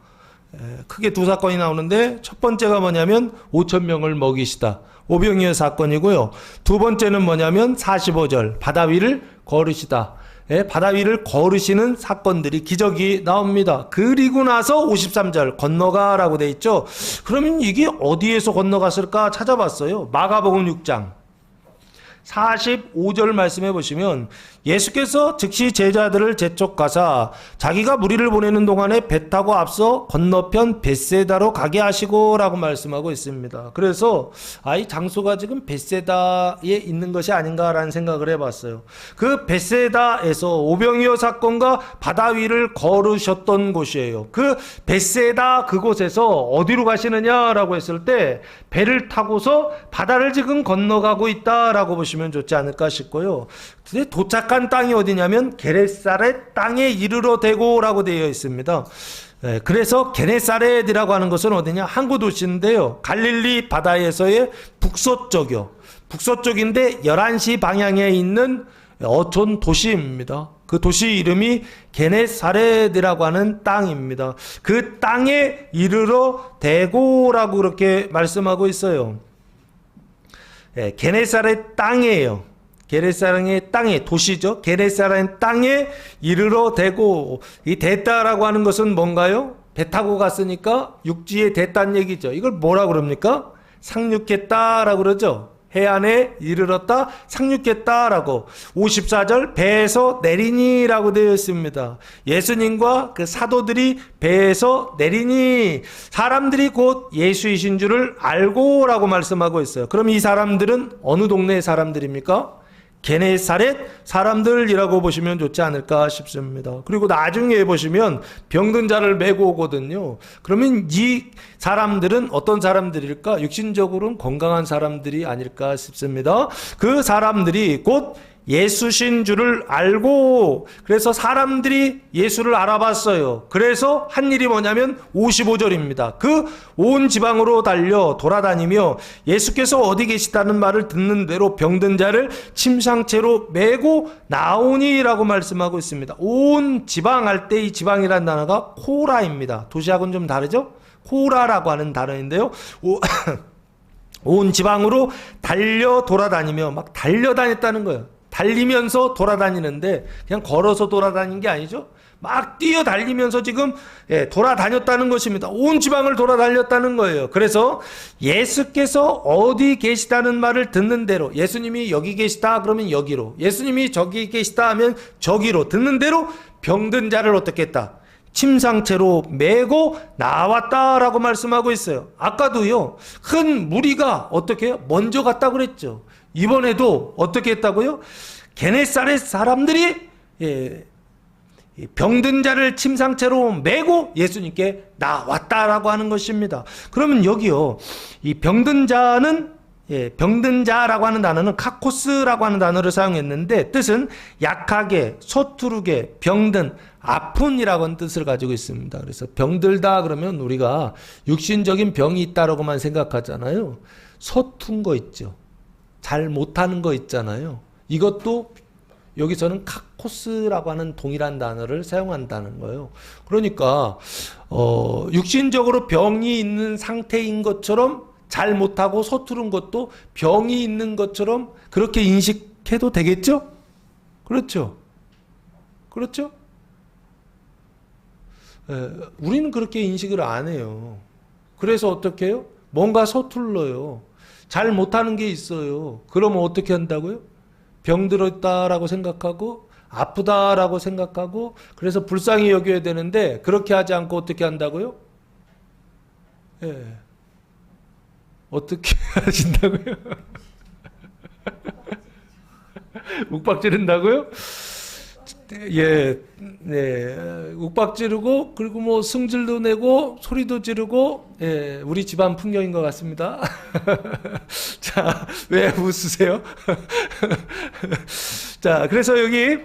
크게 두 사건이 나오는데 첫 번째가 뭐냐면 5,000명을 먹이시다. 오병이어 사건이고요. 두 번째는 뭐냐면 45절 바다 위를 걸으시다. 바다 위를 걸으시는 사건들이 기적이 나옵니다. 그리고 나서 53절 건너가라고 돼 있죠. 그러면 이게 어디에서 건너갔을까 찾아봤어요. 마가복음 6장. 45절 말씀해 보시면 예수께서 즉시 제자들을 재촉하사 자기가 무리를 보내는 동안에 배 타고 앞서 건너편 벳세다로 가게 하시고 라고 말씀하고 있습니다. 그래서 이 장소가 지금 벳세다에 있는 것이 아닌가라는 생각을 해봤어요. 그 벳세다에서 오병이어 사건과 바다 위를 걸으셨던 곳이에요. 그 벳세다 그곳에서 어디로 가시느냐라고 했을 때 배를 타고서 바다를 지금 건너가고 있다라고 보시면 좋지 않을까 싶고요. 근데 도착한 땅이 어디냐면 게네사렛 땅에 이르러 대고라고 되어 있습니다. 그래서 게네사렛이라고 하는 것은 어디냐? 항구 도시인데요. 갈릴리 바다에서의 북서쪽이요. 북서쪽인데 11시 방향에 있는 어촌 도시입니다. 그 도시 이름이 게네사렛이라고 하는 땅입니다. 그 땅에 이르러 대고라고 그렇게 말씀하고 있어요. 게네사렛 땅이에요. 게네사렛의 땅에 도시죠. 게네사렛 땅에 이르러 대고, 이 대다라고 하는 것은 뭔가요? 배 타고 갔으니까 육지에 됐다는 얘기죠. 이걸 뭐라 그럽니까? 상륙했다라고 그러죠. 해안에 이르렀다, 상륙했다라고. 54절 배에서 내리니라고 되어 있습니다. 예수님과 그 사도들이 배에서 내리니 사람들이 곧 예수이신 줄을 알고라고 말씀하고 있어요. 그럼 이 사람들은 어느 동네 사람들입니까? 게네사렛 사람들이라고 보시면 좋지 않을까 싶습니다. 그리고 나중에 보시면 병든 자를 메고 오거든요. 그러면 이 사람들은 어떤 사람들일까? 육신적으로는 건강한 사람들이 아닐까 싶습니다. 그 사람들이 곧 예수신 줄을 알고, 그래서 사람들이 예수를 알아봤어요. 그래서 한 일이 뭐냐면 55절입니다. 그 온 지방으로 달려 돌아다니며 예수께서 어디 계시다는 말을 듣는 대로 병든 자를 침상채로 메고 나오니라고 말씀하고 있습니다. 온 지방 할 때 이 지방이라는 단어가 코라입니다. 도시하고는 좀 다르죠? 코라라고 하는 단어인데요. 온 지방으로 달려 돌아다니며, 막 달려다녔다는 거예요. 달리면서 돌아다니는데 그냥 걸어서 돌아다닌 게 아니죠. 막 뛰어달리면서 지금 돌아다녔다는 것입니다. 온 지방을 돌아다녔다는 거예요. 그래서 예수께서 어디 계시다는 말을 듣는 대로, 예수님이 여기 계시다 그러면 여기로, 예수님이 저기 계시다 하면 저기로, 듣는 대로 병든 자를 어떻게 했다? 침상채로 메고 나왔다라고 말씀하고 있어요. 아까도요, 큰 무리가 어떻게 해요? 먼저 갔다고 그랬죠. 이번에도 어떻게 했다고요? 게네사렛 사람들이 병든 자를 침상채로 메고 예수님께 나왔다라고 하는 것입니다. 그러면 여기요, 이 병든 자는, 병든 자라고 하는 단어는 카코스라고 하는 단어를 사용했는데 뜻은 약하게, 서투르게, 병든, 아픈이라고 하는 뜻을 가지고 있습니다. 그래서 병들다 그러면 우리가 육신적인 병이 있다라고만 생각하잖아요. 서툰 거 있죠. 잘 못하는 거 있잖아요. 이것도 여기서는 카코스라고 하는 동일한 단어를 사용한다는 거예요. 그러니까 육신적으로 병이 있는 상태인 것처럼 잘 못하고 서투른 것도 병이 있는 것처럼 그렇게 인식해도 되겠죠? 그렇죠? 그렇죠? 우리는 그렇게 인식을 안 해요. 그래서 어떻게 해요? 뭔가 서툴러요. 잘 못하는 게 있어요. 그러면 어떻게 한다고요? 병들었다라고 생각하고 아프다라고 생각하고 그래서 불쌍히 여겨야 되는데 그렇게 하지 않고 어떻게 한다고요? 어떻게 하신다고요? 욱박지른다고요? 욱박 지르고 그리고 뭐 승질도 내고 소리도 지르고, 우리 집안 풍경인 것 같습니다. 자, 왜 웃으세요? 자, 그래서 여기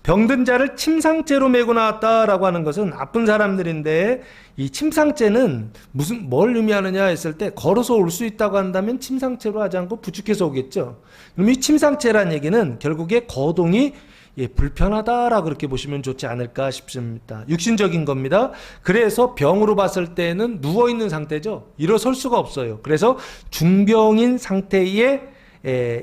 병든 자를 침상째로 메고 나왔다라고 하는 것은 아픈 사람들인데, 이 침상째는 뭘 의미하느냐 했을 때 걸어서 올 수 있다고 한다면 침상째로 하지 않고 부축해서 오겠죠. 그럼 이 침상째란 얘기는 결국에 거동이 불편하다라고 그렇게 보시면 좋지 않을까 싶습니다. 육신적인 겁니다. 그래서 병으로 봤을 때는 누워있는 상태죠. 일어설 수가 없어요. 그래서 중병인 상태에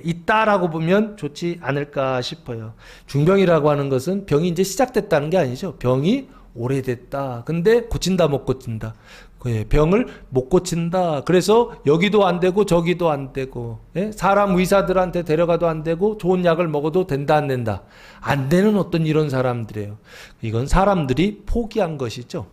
있다라고 보면 좋지 않을까 싶어요. 중병이라고 하는 것은 병이 이제 시작됐다는 게 아니죠. 병이 오래됐다. 근데 고친다 못 고친다. 병을 못 고친다. 그래서 여기도 안 되고 저기도 안 되고, 예? 사람 의사들한테 데려가도 안 되고 좋은 약을 먹어도 된다 안 된다. 안 되는 어떤 이런 사람들이에요. 이건 사람들이 포기한 것이죠.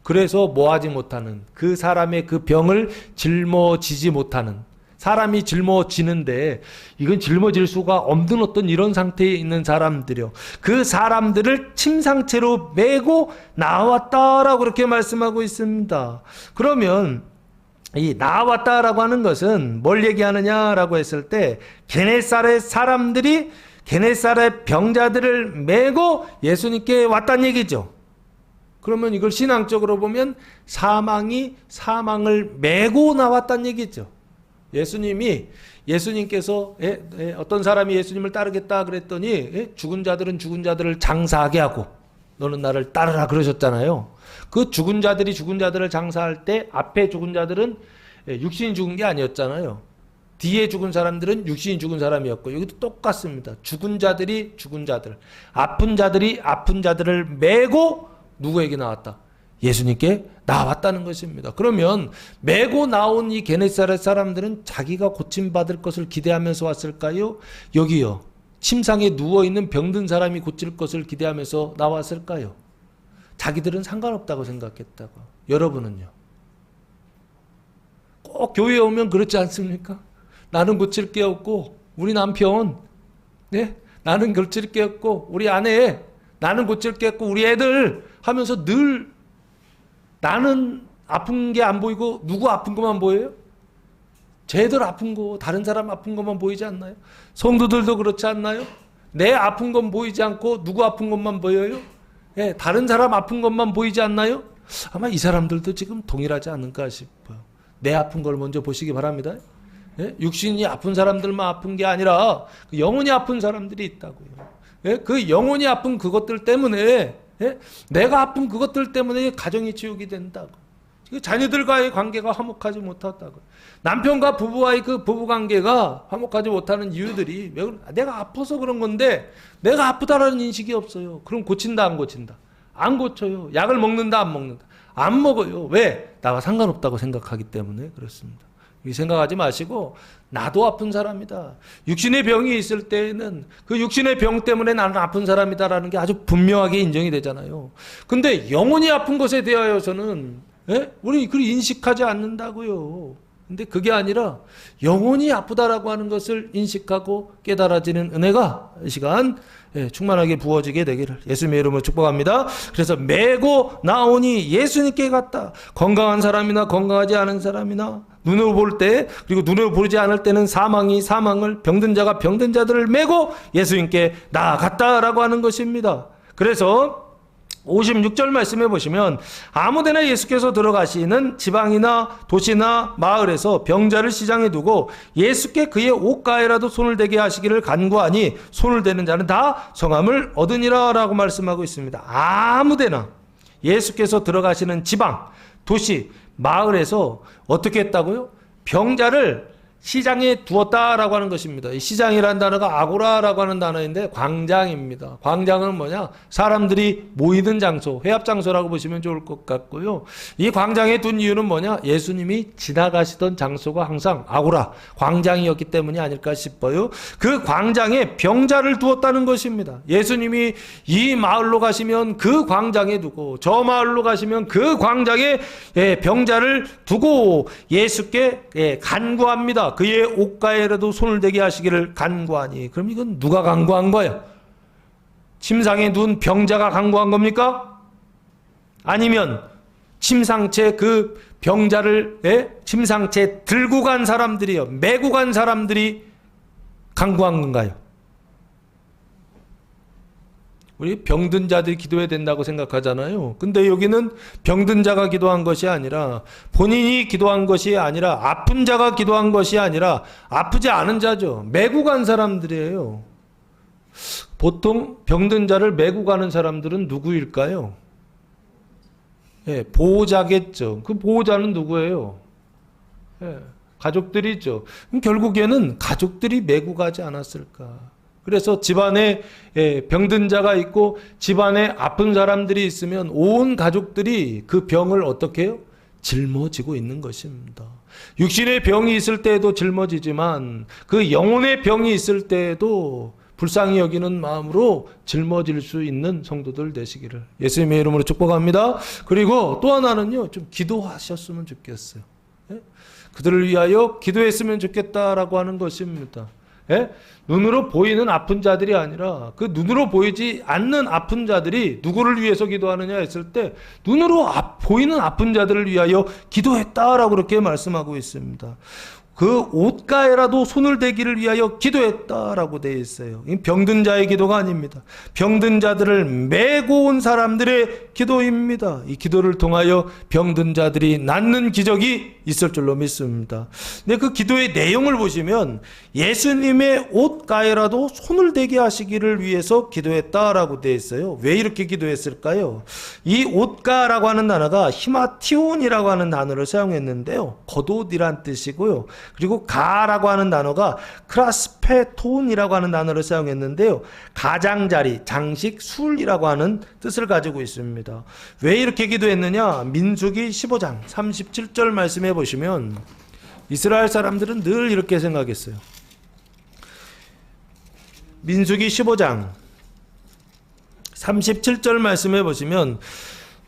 그래서 뭐하지 못하는, 그 사람의 그 병을 짊어지지 못하는, 사람이 짊어지는데 이건 짊어질 수가 없는 어떤 이런 상태에 있는 사람들이요. 그 사람들을 침상채로 메고 나왔다라고 그렇게 말씀하고 있습니다. 그러면 이 나왔다라고 하는 것은 뭘 얘기하느냐라고 했을 때 게네사렛 사람들이 게네사렛 병자들을 메고 예수님께 왔다는 얘기죠. 그러면 이걸 신앙적으로 보면 사망이 사망을 메고 나왔다는 얘기죠. 예수님께서 어떤 사람이 예수님을 따르겠다 그랬더니 죽은 자들은 죽은 자들을 장사하게 하고 너는 나를 따르라 그러셨잖아요. 그 죽은 자들을 장사할 때 앞에 죽은 자들은 육신이 죽은 게 아니었잖아요. 뒤에 죽은 사람들은 육신이 죽은 사람이었고 여기도 똑같습니다. 죽은 자들이 죽은 자들, 아픈 자들이 아픈 자들을 메고 누구에게 나왔다? 예수님께 나왔다는 것입니다. 그러면 메고 나온 이 게네사렛 사람들은 자기가 고침받을 것을 기대하면서 왔을까요? 여기요. 침상에 누워있는 병든 사람이 고칠 것을 기대하면서 나왔을까요? 자기들은 상관없다고 생각했다고. 여러분은요? 꼭 교회에 오면 그렇지 않습니까? 나는 고칠 게 없고 우리 남편, 네? 나는 고칠 게 없고 우리 아내, 나는 고칠 게 없고 우리 애들 하면서 늘 나는 아픈 게 안 보이고 누구 아픈 것만 보여요? 쟤들 아픈 거, 다른 사람 아픈 것만 보이지 않나요? 성도들도 그렇지 않나요? 내 아픈 건 보이지 않고 누구 아픈 것만 보여요? 예, 다른 사람 아픈 것만 보이지 않나요? 아마 이 사람들도 지금 동일하지 않을까 싶어요. 내 아픈 걸 먼저 보시기 바랍니다. 예? 육신이 아픈 사람들만 아픈 게 아니라 영혼이 아픈 사람들이 있다고요. 예? 그 영혼이 아픈 그것들 때문에 예? 내가 아픈 그것들 때문에 가정이 지옥이 된다고. 자녀들과의 관계가 화목하지 못하다고. 남편과 부부와의 그 부부관계가 화목하지 못하는 이유들이 내가 아파서 그런 건데 내가 아프다라는 인식이 없어요. 그럼 고친다 안 고친다? 안 고쳐요. 약을 먹는다 안 먹는다? 안 먹어요. 왜? 나와 상관없다고 생각하기 때문에 그렇습니다. 이 생각하지 마시고 나도 아픈 사람이다. 육신의 병이 있을 때에는 그 육신의 병 때문에 나는 아픈 사람이다라는 게 아주 분명하게 인정이 되잖아요. 근데 영혼이 아픈 것에 대하여서는 우리 그걸 인식하지 않는다고요. 근데 그게 아니라 영혼이 아프다라고 하는 것을 인식하고 깨달아지는 은혜가 이 시간 충만하게 부어지게 되기를 예수님의 이름으로 축복합니다. 그래서 메고 나오니 예수님께 갔다. 건강한 사람이나 건강하지 않은 사람이나 눈으로 볼 때 그리고 눈으로 보지 않을 때는 사망이 사망을 병든 자가 병든 자들을 메고 예수님께 나아갔다라고 하는 것입니다. 그래서 56절 말씀해 보시면 아무데나 예수께서 들어가시는 지방이나 도시나 마을에서 병자를 시장에 두고 예수께 그의 옷가에라도 손을 대게 하시기를 간구하니 손을 대는 자는 다 성함을 얻으니라 라고 말씀하고 있습니다. 아무데나 예수께서 들어가시는 지방, 도시, 마을에서 어떻게 했다고요? 병자를 시장에 두었다라고 하는 것입니다. 이 시장이라는 단어가 아고라라고 하는 단어인데 광장입니다. 광장은 뭐냐? 사람들이 모이는 장소, 회합 장소라고 보시면 좋을 것 같고요. 이 광장에 둔 이유는 뭐냐? 예수님이 지나가시던 장소가 항상 아고라, 광장이었기 때문이 아닐까 싶어요. 그 광장에 병자를 두었다는 것입니다. 예수님이 이 마을로 가시면 그 광장에 두고 저 마을로 가시면 그 광장에 병자를 두고 예수께 간구합니다. 그의 옷가에라도 손을 대게 하시기를 간구하니. 그럼 이건 누가 간구한 거예요? 침상에 누운 병자가 간구한 겁니까? 아니면 침상채 그 병자를 침상채 들고 간 사람들이요, 메고 간 사람들이 간구한 건가요? 우리 병든 자들이 기도해야 된다고 생각하잖아요. 근데 여기는 병든 자가 기도한 것이 아니라 본인이 기도한 것이 아니라 아픈 자가 기도한 것이 아니라 아프지 않은 자죠. 메고 간 사람들이에요. 보통 병든 자를 메고 가는 사람들은 누구일까요? 보호자겠죠. 그 보호자는 누구예요? 가족들이죠. 그럼 결국에는 가족들이 메고 가지 않았을까? 그래서 집안에 병든 자가 있고 집안에 아픈 사람들이 있으면 온 가족들이 그 병을 어떻게 해요? 짊어지고 있는 것입니다. 육신의 병이 있을 때에도 짊어지지만 그 영혼의 병이 있을 때에도 불쌍히 여기는 마음으로 짊어질 수 있는 성도들 되시기를 예수님의 이름으로 축복합니다. 그리고 또 하나는요, 좀 기도하셨으면 좋겠어요. 예? 그들을 위하여 기도했으면 좋겠다라고 하는 것입니다. 예? 눈으로 보이는 아픈 자들이 아니라 그 눈으로 보이지 않는 아픈 자들이 누구를 위해서 기도하느냐 했을 때 눈으로 보이는 아픈 자들을 위하여 기도했다라고 그렇게 말씀하고 있습니다. 그 옷가에라도 손을 대기를 위하여 기도했다라고 되어 있어요. 병든 자의 기도가 아닙니다. 병든 자들을 메고 온 사람들의 기도입니다. 이 기도를 통하여 병든 자들이 낫는 기적이 있을 줄로 믿습니다. 근데 그 기도의 내용을 보시면 예수님의 옷가에라도 손을 대게 하시기를 위해서 기도했다라고 되어 있어요. 왜 이렇게 기도했을까요? 이 옷가라고 하는 단어가 히마티온이라고 하는 단어를 사용했는데요. 겉옷이란 뜻이고요. 그리고 가라고 하는 단어가 크라스페톤이라고 하는 단어를 사용했는데요. 가장자리, 장식, 술이라고 하는 뜻을 가지고 있습니다. 왜 이렇게 기도했느냐? 민수기 15장 37절 말씀해 보시면 이스라엘 사람들은 늘 이렇게 생각했어요. 민수기 15장 37절 말씀해 보시면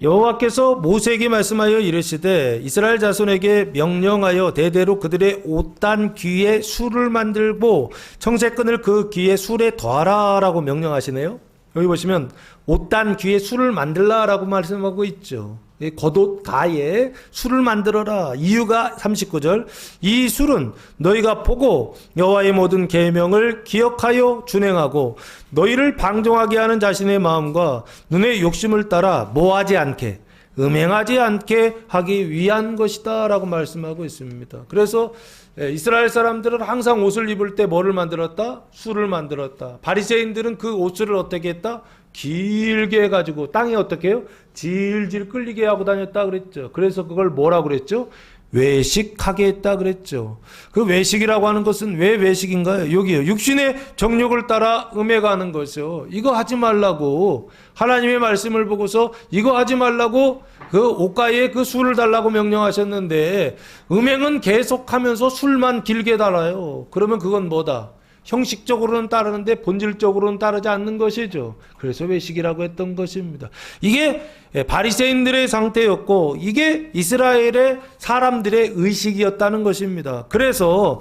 여호와께서 모세에게 말씀하여 이르시되 이스라엘 자손에게 명령하여 대대로 그들의 옷단 귀에 술을 만들고 청색끈을 그 귀에 술에 더하라 라고 명령하시네요. 여기 보시면 옷단 귀에 술을 만들라 라고 말씀하고 있죠. 겉옷 가에 술을 만들어라. 이유가 39절 이 술은 너희가 보고 여호와의 모든 계명을 기억하여 준행하고 너희를 방종하게 하는 자신의 마음과 눈의 욕심을 따라 모하지 않게 음행하지 않게 하기 위한 것이다 라고 말씀하고 있습니다. 그래서 이스라엘 사람들은 항상 옷을 입을 때 뭐를 만들었다? 술을 만들었다. 바리새인들은 그 옷을 어떻게 했다? 길게 해가지고 땅에 어떻게 해요? 질질 끌리게 하고 다녔다 그랬죠. 그래서 그걸 뭐라고 그랬죠? 외식하게 했다 그랬죠. 그 외식이라고 하는 것은 왜 외식인가요? 여기요. 육신의 정욕을 따라 음해가는 것이요. 이거 하지 말라고 하나님의 말씀을 보고서 이거 하지 말라고 그 옷가에 그 술을 달라고 명령하셨는데 음행은 계속하면서 술만 길게 달아요. 그러면 그건 뭐다? 형식적으로는 따르는데 본질적으로는 따르지 않는 것이죠. 그래서 외식이라고 했던 것입니다. 이게 바리새인들의 상태였고 이게 이스라엘의 사람들의 의식이었다는 것입니다. 그래서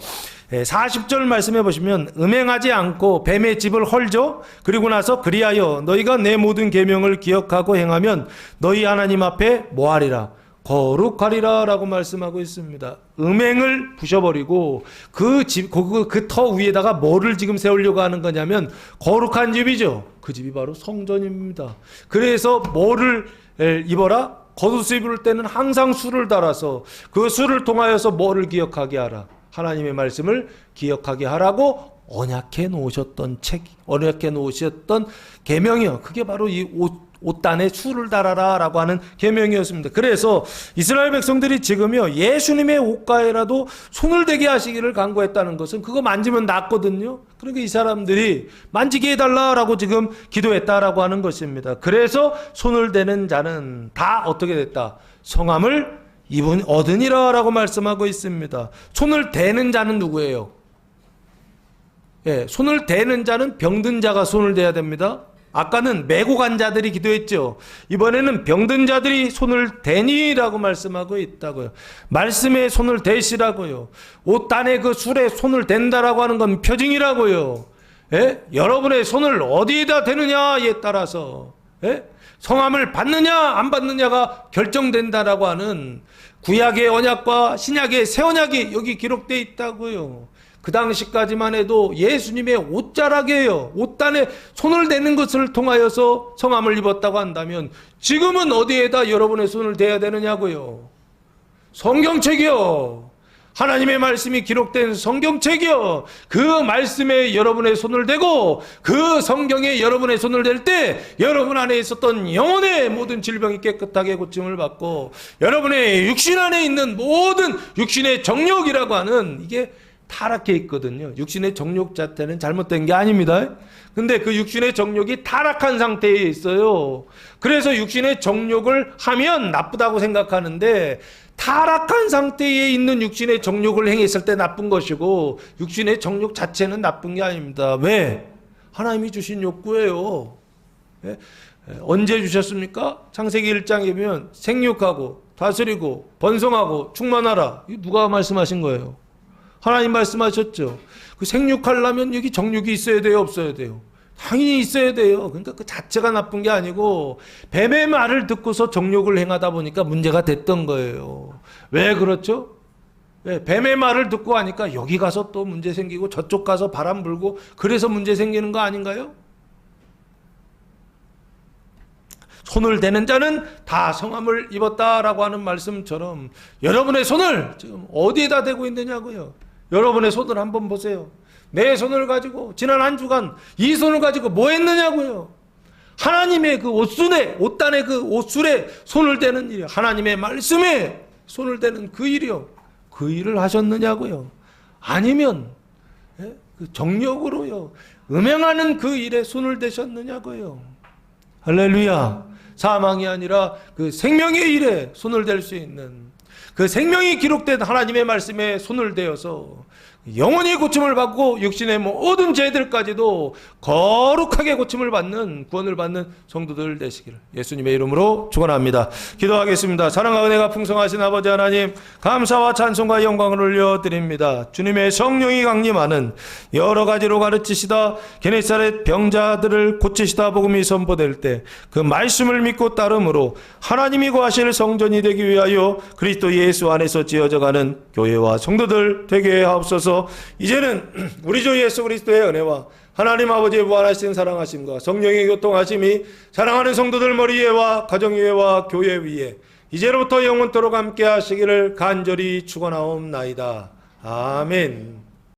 40절 말씀해 보시면 음행하지 않고 뱀의 집을 헐죠. 그리고 나서 그리하여 너희가 내 모든 계명을 기억하고 행하면 너희 하나님 앞에 뭐하리라? 거룩하리라 라고 말씀하고 있습니다. 음행을 부셔버리고 그 터 위에다가 뭐를 지금 세우려고 하는 거냐면 거룩한 집이죠. 그 집이 바로 성전입니다. 그래서 뭐를 입어라? 겉옷을 입을 때는 항상 술을 달아서 그 술을 통하여서 뭐를 기억하게 하라? 하나님의 말씀을 기억하게 하라고 언약해 놓으셨던 책, 언약해 놓으셨던 계명이요. 그게 바로 이 옷단에 술을 달아라 라고 하는 계명이었습니다. 그래서 이스라엘 백성들이 지금요 예수님의 옷가에라도 손을 대게 하시기를 간구했다는 것은 그거 만지면 낫거든요. 그러니까 이 사람들이 만지게 해달라라고 지금 기도했다라고 하는 것입니다. 그래서 손을 대는 자는 다 어떻게 됐다? 성함을 얻으니라 라고 말씀하고 있습니다. 손을 대는 자는 누구예요? 예, 손을 대는 자는 병든 자가 손을 대야 됩니다. 아까는 메고 간 자들이 기도했죠. 이번에는 병든 자들이 손을 대니라고 말씀하고 있다고요. 말씀에 손을 대시라고요. 옷단에 그 술에 손을 댄다라고 하는 건 표징이라고요. 예? 여러분의 손을 어디에다 대느냐에 따라서 성함을 받느냐 안 받느냐가 결정된다라고 하는 구약의 언약과 신약의 새 언약이 여기 기록되어 있다고요. 그 당시까지만 해도 예수님의 옷자락이에요. 옷단에 손을 대는 것을 통하여서 성함을 입었다고 한다면 지금은 어디에다 여러분의 손을 대야 되느냐고요. 성경책이요. 하나님의 말씀이 기록된 성경책이요. 그 말씀에 여러분의 손을 대고 그 성경에 여러분의 손을 댈 때 여러분 안에 있었던 영혼의 모든 질병이 깨끗하게 고침을 받고 여러분의 육신 안에 있는 모든 육신의 정욕이라고 하는 이게 타락해 있거든요. 육신의 정욕 자체는 잘못된 게 아닙니다. 근데 그 육신의 정욕이 타락한 상태에 있어요. 그래서 육신의 정욕을 하면 나쁘다고 생각하는데 타락한 상태에 있는 육신의 정욕을 행했을 때 나쁜 것이고 육신의 정욕 자체는 나쁜 게 아닙니다. 왜? 하나님이 주신 욕구예요. 예? 언제 주셨습니까? 창세기 1장에 보면 생육하고 다스리고 번성하고 충만하라. 이거 누가 말씀하신 거예요? 하나님 말씀하셨죠. 그 생육하려면 여기 정욕이 있어야 돼요, 없어야 돼요? 당연히 있어야 돼요. 그러니까 그 자체가 나쁜 게 아니고 뱀의 말을 듣고서 정욕을 행하다 보니까 문제가 됐던 거예요. 왜 그렇죠? 왜? 뱀의 말을 듣고 하니까 여기 가서 또 문제 생기고 저쪽 가서 바람 불고 그래서 문제 생기는 거 아닌가요? 손을 대는 자는 다 성함을 입었다라고 하는 말씀처럼 여러분의 손을 지금 어디에다 대고 있느냐고요. 여러분의 손을 한번 보세요. 내 손을 가지고 지난 한 주간 이 손을 가지고 뭐 했느냐고요. 하나님의 그 옷단의 그 옷술에 손을 대는 일이요. 하나님의 말씀에 손을 대는 그 일이요. 그 일을 하셨느냐고요. 아니면 그 정욕으로요. 음행하는 그 일에 손을 대셨느냐고요. 할렐루야. 사망이 아니라 그 생명의 일에 손을 댈 수 있는 그 생명이 기록된 하나님의 말씀에 손을 대어서 영원히 고침을 받고 육신의 모든 죄들까지도 거룩하게 고침을 받는 구원을 받는 성도들 되시기를 예수님의 이름으로 축원합니다. 기도하겠습니다. 사랑과 은혜가 풍성하신 아버지 하나님, 감사와 찬송과 영광을 올려드립니다. 주님의 성령이 강림하는 여러 가지로 가르치시다 게네사렛 병자들을 고치시다 복음이 선포될 때 그 말씀을 믿고 따름으로 하나님이 거하실 성전이 되기 위하여 그리스도 예수 안에서 지어져가는 교회와 성도들 되게 하옵소서. 이제는 우리 주 예수 그리스도의 은혜와 하나님 아버지의 무한하신 사랑하심과 성령의 교통하심이 사랑하는 성도들 머리 위에와 가정 위에와 교회 위에 이제로부터 영원토록 함께 하시기를 간절히 축원하옵나이다. 아멘.